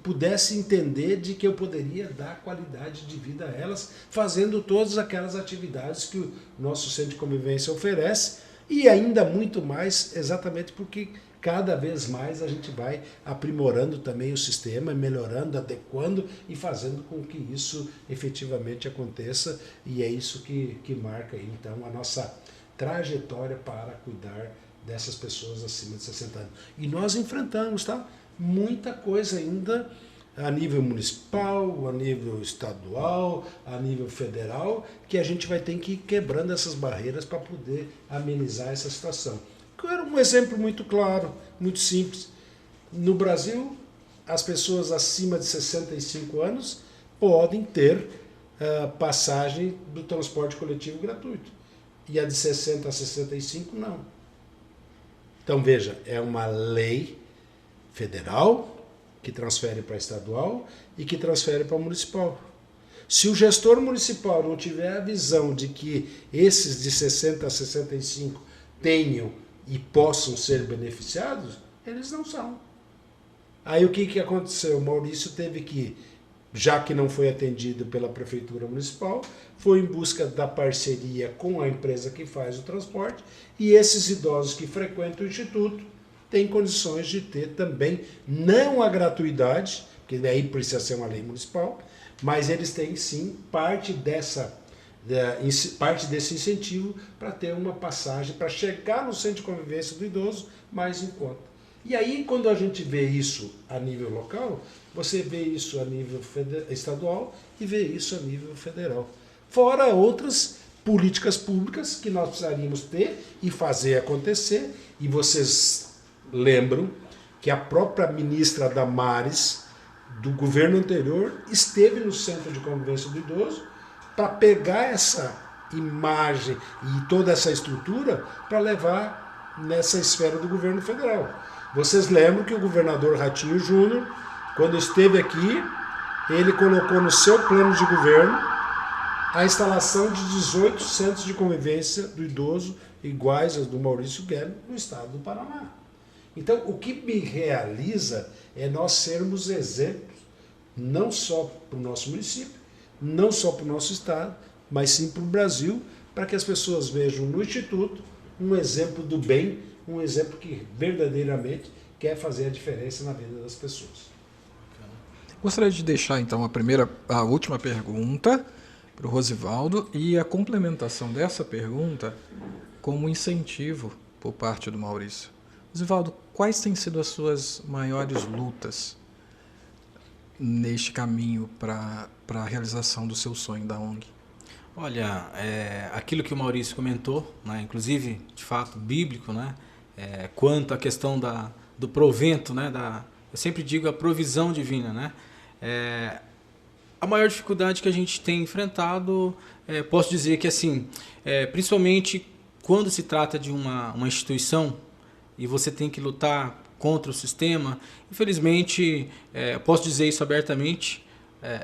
Speaker 3: pudesse entender de que eu poderia dar qualidade de vida a elas, fazendo todas aquelas atividades que o nosso centro de convivência oferece, e ainda muito mais, exatamente porque cada vez mais a gente vai aprimorando também o sistema, melhorando, adequando e fazendo com que isso efetivamente aconteça, e é isso que marca aí, então, a nossa trajetória para cuidar dessas pessoas acima de 60 anos. E nós enfrentamos, tá? Muita coisa ainda a nível municipal, a nível estadual, a nível federal, que a gente vai ter que ir quebrando essas barreiras para poder amenizar essa situação. Era um exemplo muito claro, muito simples. No Brasil, as pessoas acima de 65 anos podem ter passagem do transporte coletivo gratuito. E a de 60 a 65 não. Então veja, é uma lei federal que transfere para estadual e que transfere para municipal. Se o gestor municipal não tiver a visão de que esses de 60 a 65 tenham e possam ser beneficiados, eles não são. Aí o que aconteceu? O Maurício teve que, já que não foi atendido pela prefeitura municipal, foi em busca da parceria com a empresa que faz o transporte, e esses idosos que frequentam o instituto têm condições de ter também, não a gratuidade, porque daí precisa ser uma lei municipal, mas eles têm sim parte desse incentivo para ter uma passagem, para chegar no centro de convivência do idoso mais em conta. E aí, quando a gente vê isso a nível local, você vê isso a nível estadual e vê isso a nível federal. Fora outras políticas públicas que nós precisaríamos ter e fazer acontecer, e vocês lembram que a própria ministra Damares, do governo anterior, esteve no Centro de Convivência do Idoso para pegar essa imagem e toda essa estrutura para levar nessa esfera do governo federal. Vocês lembram que o governador Ratinho Júnior, quando esteve aqui, ele colocou no seu plano de governo a instalação de 18 centros de convivência do idoso iguais aos do Maurício Guedes no estado do Paraná. Então, o que me realiza é nós sermos exemplos, não só para o nosso município, não só para o nosso estado, mas sim para o Brasil, para que as pessoas vejam no Instituto um exemplo do bem, um exemplo que verdadeiramente quer fazer a diferença na vida das pessoas.
Speaker 1: Gostaria de deixar então a última pergunta para o Rosivaldo e a complementação dessa pergunta como incentivo por parte do Maurício. Rosivaldo, quais têm sido as suas maiores lutas neste caminho para a realização do seu sonho da ONG?
Speaker 2: Olha, aquilo que o Maurício comentou, né, inclusive, de fato, bíblico, né, quanto à questão do provento, né, eu sempre digo a provisão divina, né, a maior dificuldade que a gente tem enfrentado, posso dizer que, assim, principalmente quando se trata de uma instituição e você tem que lutar contra o sistema, infelizmente, posso dizer isso abertamente,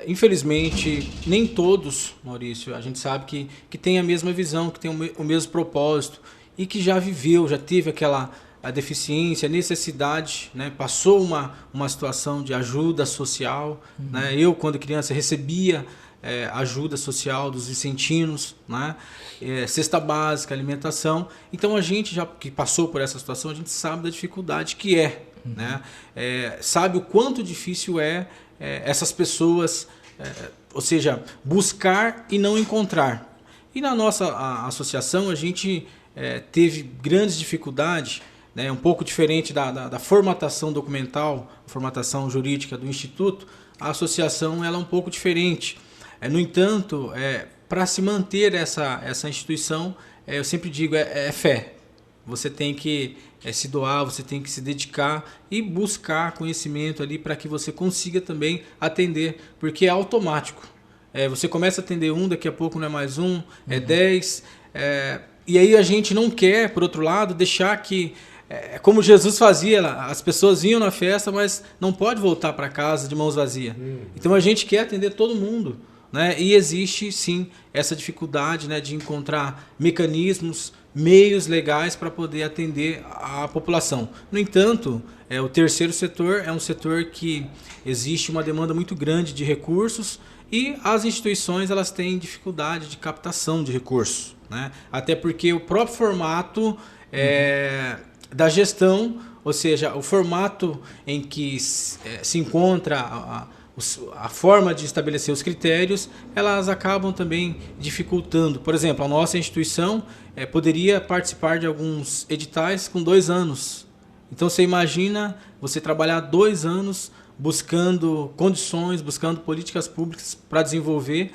Speaker 2: infelizmente, nem todos, Maurício, a gente sabe que tem a mesma visão, que tem o mesmo propósito e que já viveu, já teve a deficiência, a necessidade, né? Passou uma situação de ajuda social. Né? Eu, quando criança, recebia ajuda social dos vicentinos, né? Cesta básica, alimentação. Então, a gente já que passou por essa situação, a gente sabe da dificuldade que é. Né? Sabe o quanto difícil essas pessoas, ou seja, buscar e não encontrar. E na nossa associação a gente teve grandes dificuldades, né, um pouco diferente da formatação documental, formatação jurídica do Instituto. A associação ela é um pouco diferente. No entanto, para se manter essa instituição, eu sempre digo, fé. Você tem que se doar, você tem que se dedicar e buscar conhecimento ali para que você consiga também atender, porque é automático. Você começa a atender daqui a pouco não é mais 10. E aí a gente não quer, por outro lado, deixar que, como Jesus fazia, as pessoas vinham na festa, mas não pode voltar para casa de mãos vazias. Então a gente quer atender todo mundo. Né? E existe sim essa dificuldade, né, de encontrar mecanismos, meios legais para poder atender a população. No entanto, o terceiro setor é um setor que existe uma demanda muito grande de recursos e as instituições elas têm dificuldade de captação de recursos. Né? Até porque o próprio formato da gestão, ou seja, o formato em que se encontra a forma de estabelecer os critérios, elas acabam também dificultando. Por exemplo, a nossa instituição poderia participar de alguns editais com 2 anos. Então você imagina você trabalhar 2 anos buscando condições, buscando políticas públicas para desenvolver,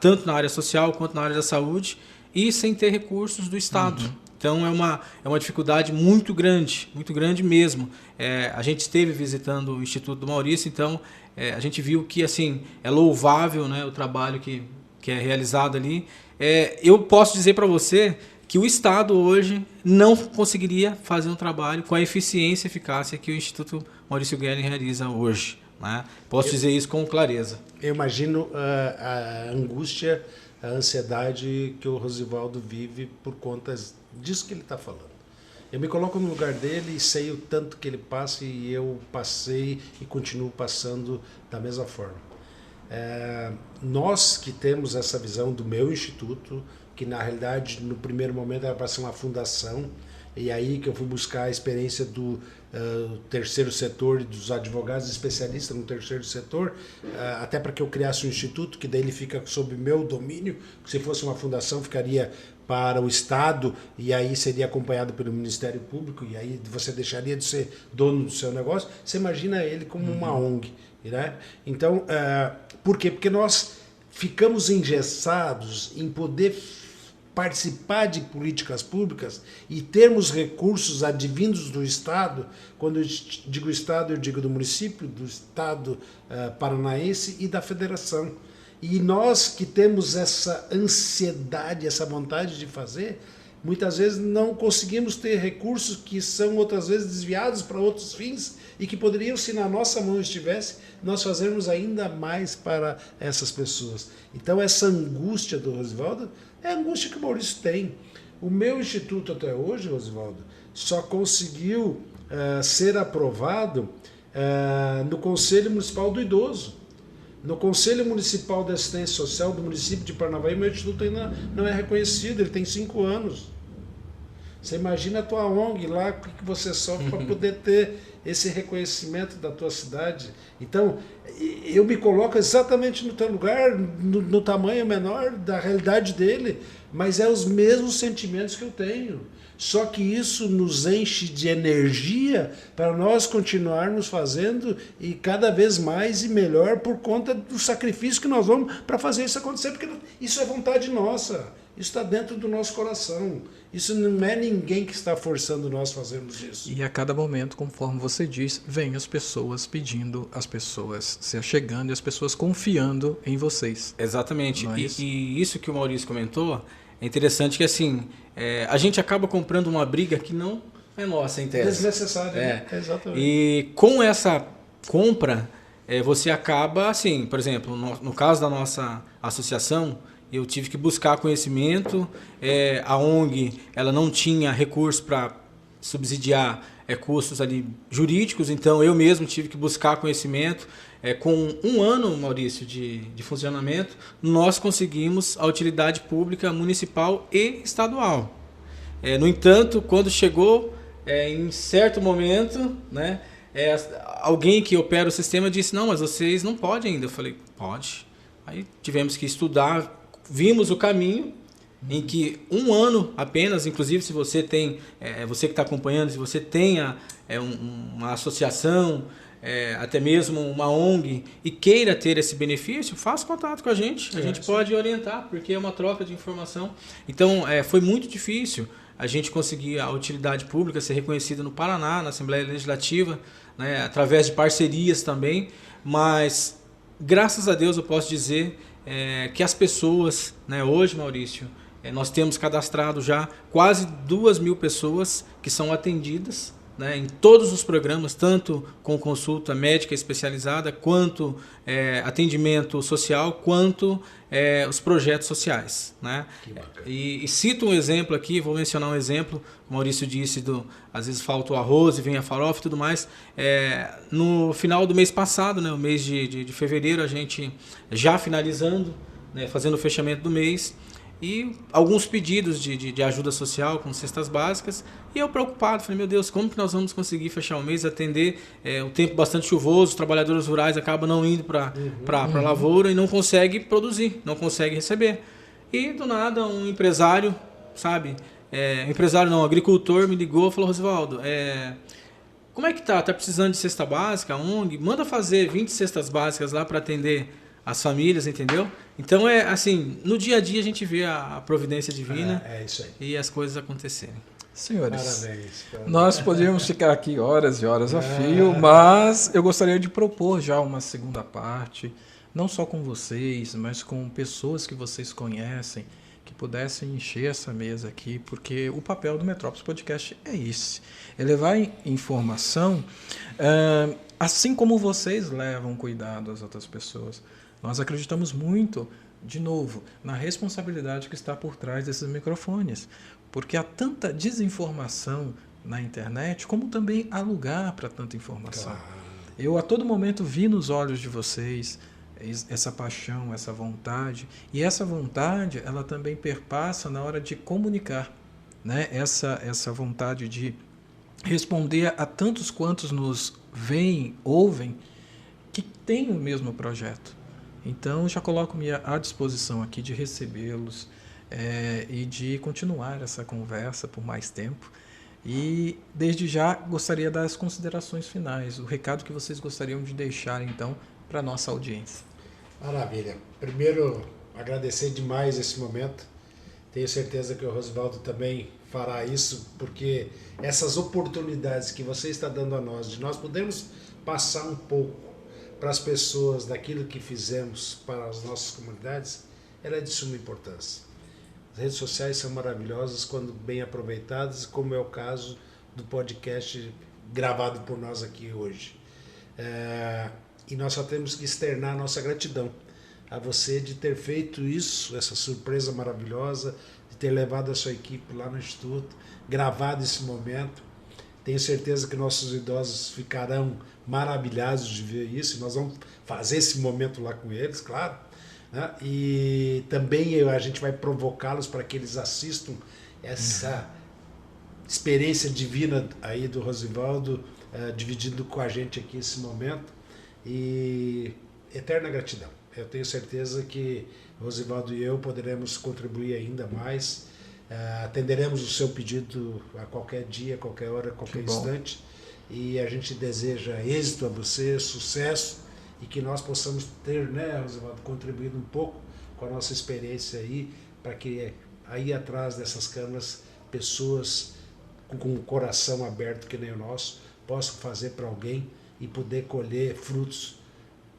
Speaker 2: tanto na área social quanto na área da saúde, e sem ter recursos do Estado. Então é uma dificuldade muito grande mesmo. A gente esteve visitando o Instituto do Maurício, então a gente viu que assim, é louvável, né, o trabalho que é realizado ali. Eu posso dizer para você que o Estado hoje não conseguiria fazer um trabalho com a eficiência e eficácia que o Instituto Maurício Guerra realiza hoje. Né? Posso dizer isso com clareza.
Speaker 3: Eu imagino a angústia, a ansiedade que o Rosivaldo vive por conta disso que ele está falando. Eu me coloco no lugar dele e sei o tanto que ele passa, e eu passei e continuo passando da mesma forma. Nós que temos essa visão do meu instituto, que na realidade no primeiro momento era para ser uma fundação, e aí que eu fui buscar a experiência do terceiro setor, dos advogados especialistas no terceiro setor, até para que eu criasse um instituto, que daí ele fica sob meu domínio. Se fosse uma fundação, ficaria para o Estado, e aí seria acompanhado pelo Ministério Público, e aí você deixaria de ser dono do seu negócio. Você imagina ele como uma ONG. Né? Então, por quê? Porque nós ficamos engessados em poder participar de políticas públicas e termos recursos advindos do Estado. Quando eu digo Estado, eu digo do município, do Estado paranaense e da Federação. E nós que temos essa ansiedade, essa vontade de fazer, muitas vezes não conseguimos ter recursos que são outras vezes desviados para outros fins e que poderiam, se na nossa mão estivesse, nós fazermos ainda mais para essas pessoas. Então essa angústia do Rosivaldo é a angústia que o Maurício tem. O meu instituto até hoje, Rosivaldo, só conseguiu ser aprovado no Conselho Municipal do Idoso. No Conselho Municipal de Assistência Social do município de Parnavaí, meu instituto ainda não é reconhecido, ele tem 5 anos. Você imagina a tua ONG lá, o que você sofre para poder ter esse reconhecimento da tua cidade. Então, eu me coloco exatamente no teu lugar, no tamanho menor da realidade dele, mas é os mesmos sentimentos que eu tenho. Só que isso nos enche de energia para nós continuarmos fazendo e cada vez mais e melhor por conta do sacrifício que nós vamos para fazer isso acontecer, porque isso é vontade nossa. Isso está dentro do nosso coração. Isso não é ninguém que está forçando nós fazermos isso.
Speaker 1: E a cada momento, conforme você diz, vem as pessoas pedindo, as pessoas se achegando e as pessoas confiando em vocês.
Speaker 2: Exatamente.
Speaker 1: Não é isso?
Speaker 2: E isso que o Maurício comentou é interessante que assim, a gente acaba comprando uma briga que não é nossa em tese.
Speaker 3: Desnecessário, né? Exatamente.
Speaker 2: E com essa compra, você acaba, assim, por exemplo, no caso da nossa associação, eu tive que buscar conhecimento, a ONG ela não tinha recurso para subsidiar custos ali jurídicos, então eu mesmo tive que buscar conhecimento. Com 1 ano, Maurício, de funcionamento, nós conseguimos a utilidade pública municipal e estadual. No entanto, quando chegou em certo momento, né, alguém que opera o sistema disse, não, mas vocês não podem ainda. Eu falei, pode. Aí tivemos que estudar, vimos o caminho em que 1 ano apenas, inclusive se você tem, você que está acompanhando, se você tenha uma associação, até mesmo uma ONG e queira ter esse benefício, faça contato com a gente pode orientar, porque é uma troca de informação. Então foi muito difícil a gente conseguir a utilidade pública ser reconhecida no Paraná, na Assembleia Legislativa, né, através de parcerias também, mas graças a Deus eu posso dizer que as pessoas, né, hoje, Maurício, nós temos cadastrado já quase 2.000 pessoas que são atendidas, né, em todos os programas, tanto com consulta médica especializada, quanto atendimento social, quanto os projetos sociais. Né? E cito um exemplo aqui, vou mencionar um exemplo, o Maurício disse, às vezes falta o arroz e vem a farofa e tudo mais. No final do mês passado, né, o mês de fevereiro, a gente já finalizando, né, fazendo o fechamento do mês, e alguns pedidos de ajuda social com cestas básicas, e eu preocupado, falei, meu Deus, como que nós vamos conseguir fechar o mês, atender o tempo bastante chuvoso, os trabalhadores rurais acabam não indo para a lavoura e não consegue produzir, não consegue receber. E do nada um empresário, um agricultor me ligou e falou, Rosivaldo, como é que tá precisando de cesta básica, ONG, manda fazer 20 cestas básicas lá para atender as famílias, entendeu? Então assim, no dia a dia a gente vê a providência divina
Speaker 3: isso aí.
Speaker 2: E as coisas acontecerem.
Speaker 1: Senhores,
Speaker 3: Parabéns.
Speaker 1: nós podíamos ficar aqui horas e horas a fio, mas eu gostaria de propor já uma segunda parte, não só com vocês, mas com pessoas que vocês conhecem, que pudessem encher essa mesa aqui, porque o papel do Metrópolis Podcast é esse, é levar informação, assim como vocês levam cuidado às outras pessoas. Nós acreditamos muito, de novo, na responsabilidade que está por trás desses microfones, porque há tanta desinformação na internet, como também há lugar para tanta informação. Claro. Eu a todo momento vi nos olhos de vocês essa paixão, essa vontade, e essa vontade ela também perpassa na hora de comunicar, né? Essa vontade de responder a tantos quantos nos veem, ouvem, que têm o mesmo projeto. Então, já coloco-me à disposição aqui de recebê-los e de continuar essa conversa por mais tempo. E, desde já, gostaria das considerações finais, o recado que vocês gostariam de deixar, então, para a nossa audiência.
Speaker 3: Maravilha. Primeiro, agradecer demais esse momento. Tenho certeza que o Rosivaldo também fará isso, porque essas oportunidades que você está dando a nós, de nós podermos passar um pouco para as pessoas daquilo que fizemos para as nossas comunidades, ela é de suma importância. As redes sociais são maravilhosas quando bem aproveitadas, como é o caso do podcast gravado por nós aqui hoje. E nós só temos que externar a nossa gratidão a você de ter feito isso, essa surpresa maravilhosa, de ter levado a sua equipe lá no Instituto, gravado esse momento. Tenho certeza que nossos idosos ficarão maravilhados de ver isso, e nós vamos fazer esse momento lá com eles, claro. Né? E também a gente vai provocá-los para que eles assistam experiência divina aí do Rosivaldo, dividindo com a gente aqui esse momento. E eterna gratidão. Eu tenho certeza que Rosivaldo e eu poderemos contribuir ainda mais. Atenderemos o seu pedido a qualquer dia, a qualquer hora, a qualquer instante. E a gente deseja êxito a você, sucesso, e que nós possamos ter, né, Rosivaldo, contribuído um pouco com a nossa experiência aí, para que aí atrás dessas câmeras, pessoas com o coração aberto que nem o nosso, possam fazer para alguém e poder colher frutos,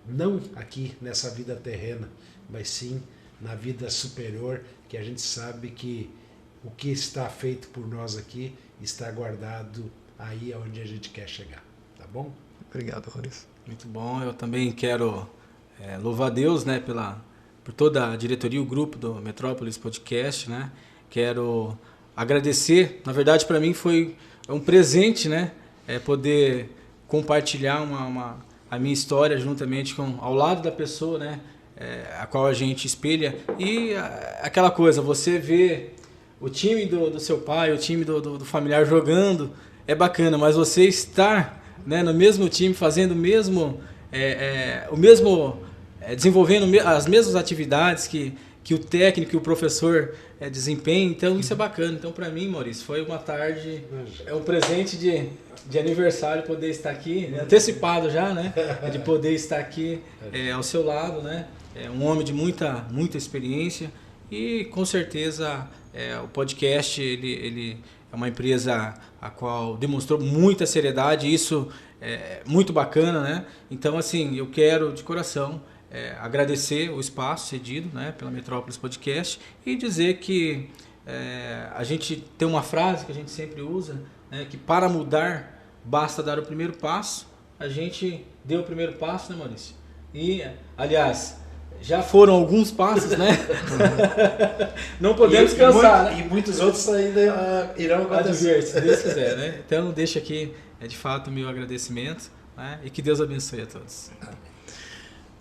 Speaker 3: não aqui nessa vida terrena, mas sim na vida superior, que a gente sabe que o que está feito por nós aqui está guardado aí onde a gente quer chegar, tá bom?
Speaker 1: Obrigado, Maurício.
Speaker 2: Muito bom. Eu também quero louvar a Deus, né, por toda a diretoria, o grupo do Metrópolis Podcast, né? Quero agradecer. Na verdade, para mim foi um presente, né, poder compartilhar a minha história juntamente ao lado da pessoa, né, a qual a gente espelha. E aquela coisa, você vê o time do seu pai, o time do familiar jogando, é bacana, mas você estar, né, no mesmo time, fazendo o mesmo desenvolvendo as mesmas atividades que o técnico e o professor desempenham, então isso é bacana. Então, para mim, Maurício, foi uma tarde, um presente de aniversário poder estar aqui, né, antecipado já, né, de poder estar aqui ao seu lado, né, um homem de muita experiência, e com certeza o podcast ele é uma empresa a qual demonstrou muita seriedade, isso é muito bacana, né? Então, assim, eu quero de coração agradecer o espaço cedido, né, pela Metrópolis Podcast, e dizer que a gente tem uma frase que a gente sempre usa, né, que para mudar basta dar o primeiro passo. A gente deu o primeiro passo, né, Maurício? E, aliás, já foram alguns passos, né? Não podemos cansar, né?
Speaker 3: E muitos outros ainda irão acontecer.
Speaker 2: Se Deus quiser, né? Então, deixa aqui, de fato, o meu agradecimento, né? E que Deus abençoe a todos.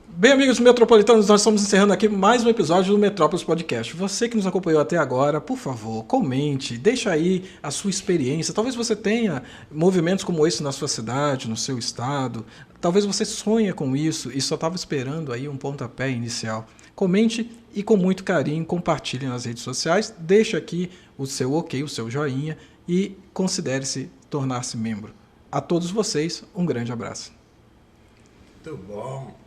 Speaker 1: Bem, amigos metropolitanos, nós estamos encerrando aqui mais um episódio do Metrópolis Podcast. Você que nos acompanhou até agora, por favor, comente, deixa aí a sua experiência. Talvez você tenha movimentos como esse na sua cidade, no seu estado. Talvez você sonhe com isso e só estava esperando aí um pontapé inicial. Comente e com muito carinho compartilhe nas redes sociais. Deixe aqui o seu ok, o seu joinha e considere-se tornar-se membro. A todos vocês, um grande abraço.
Speaker 3: Muito bom.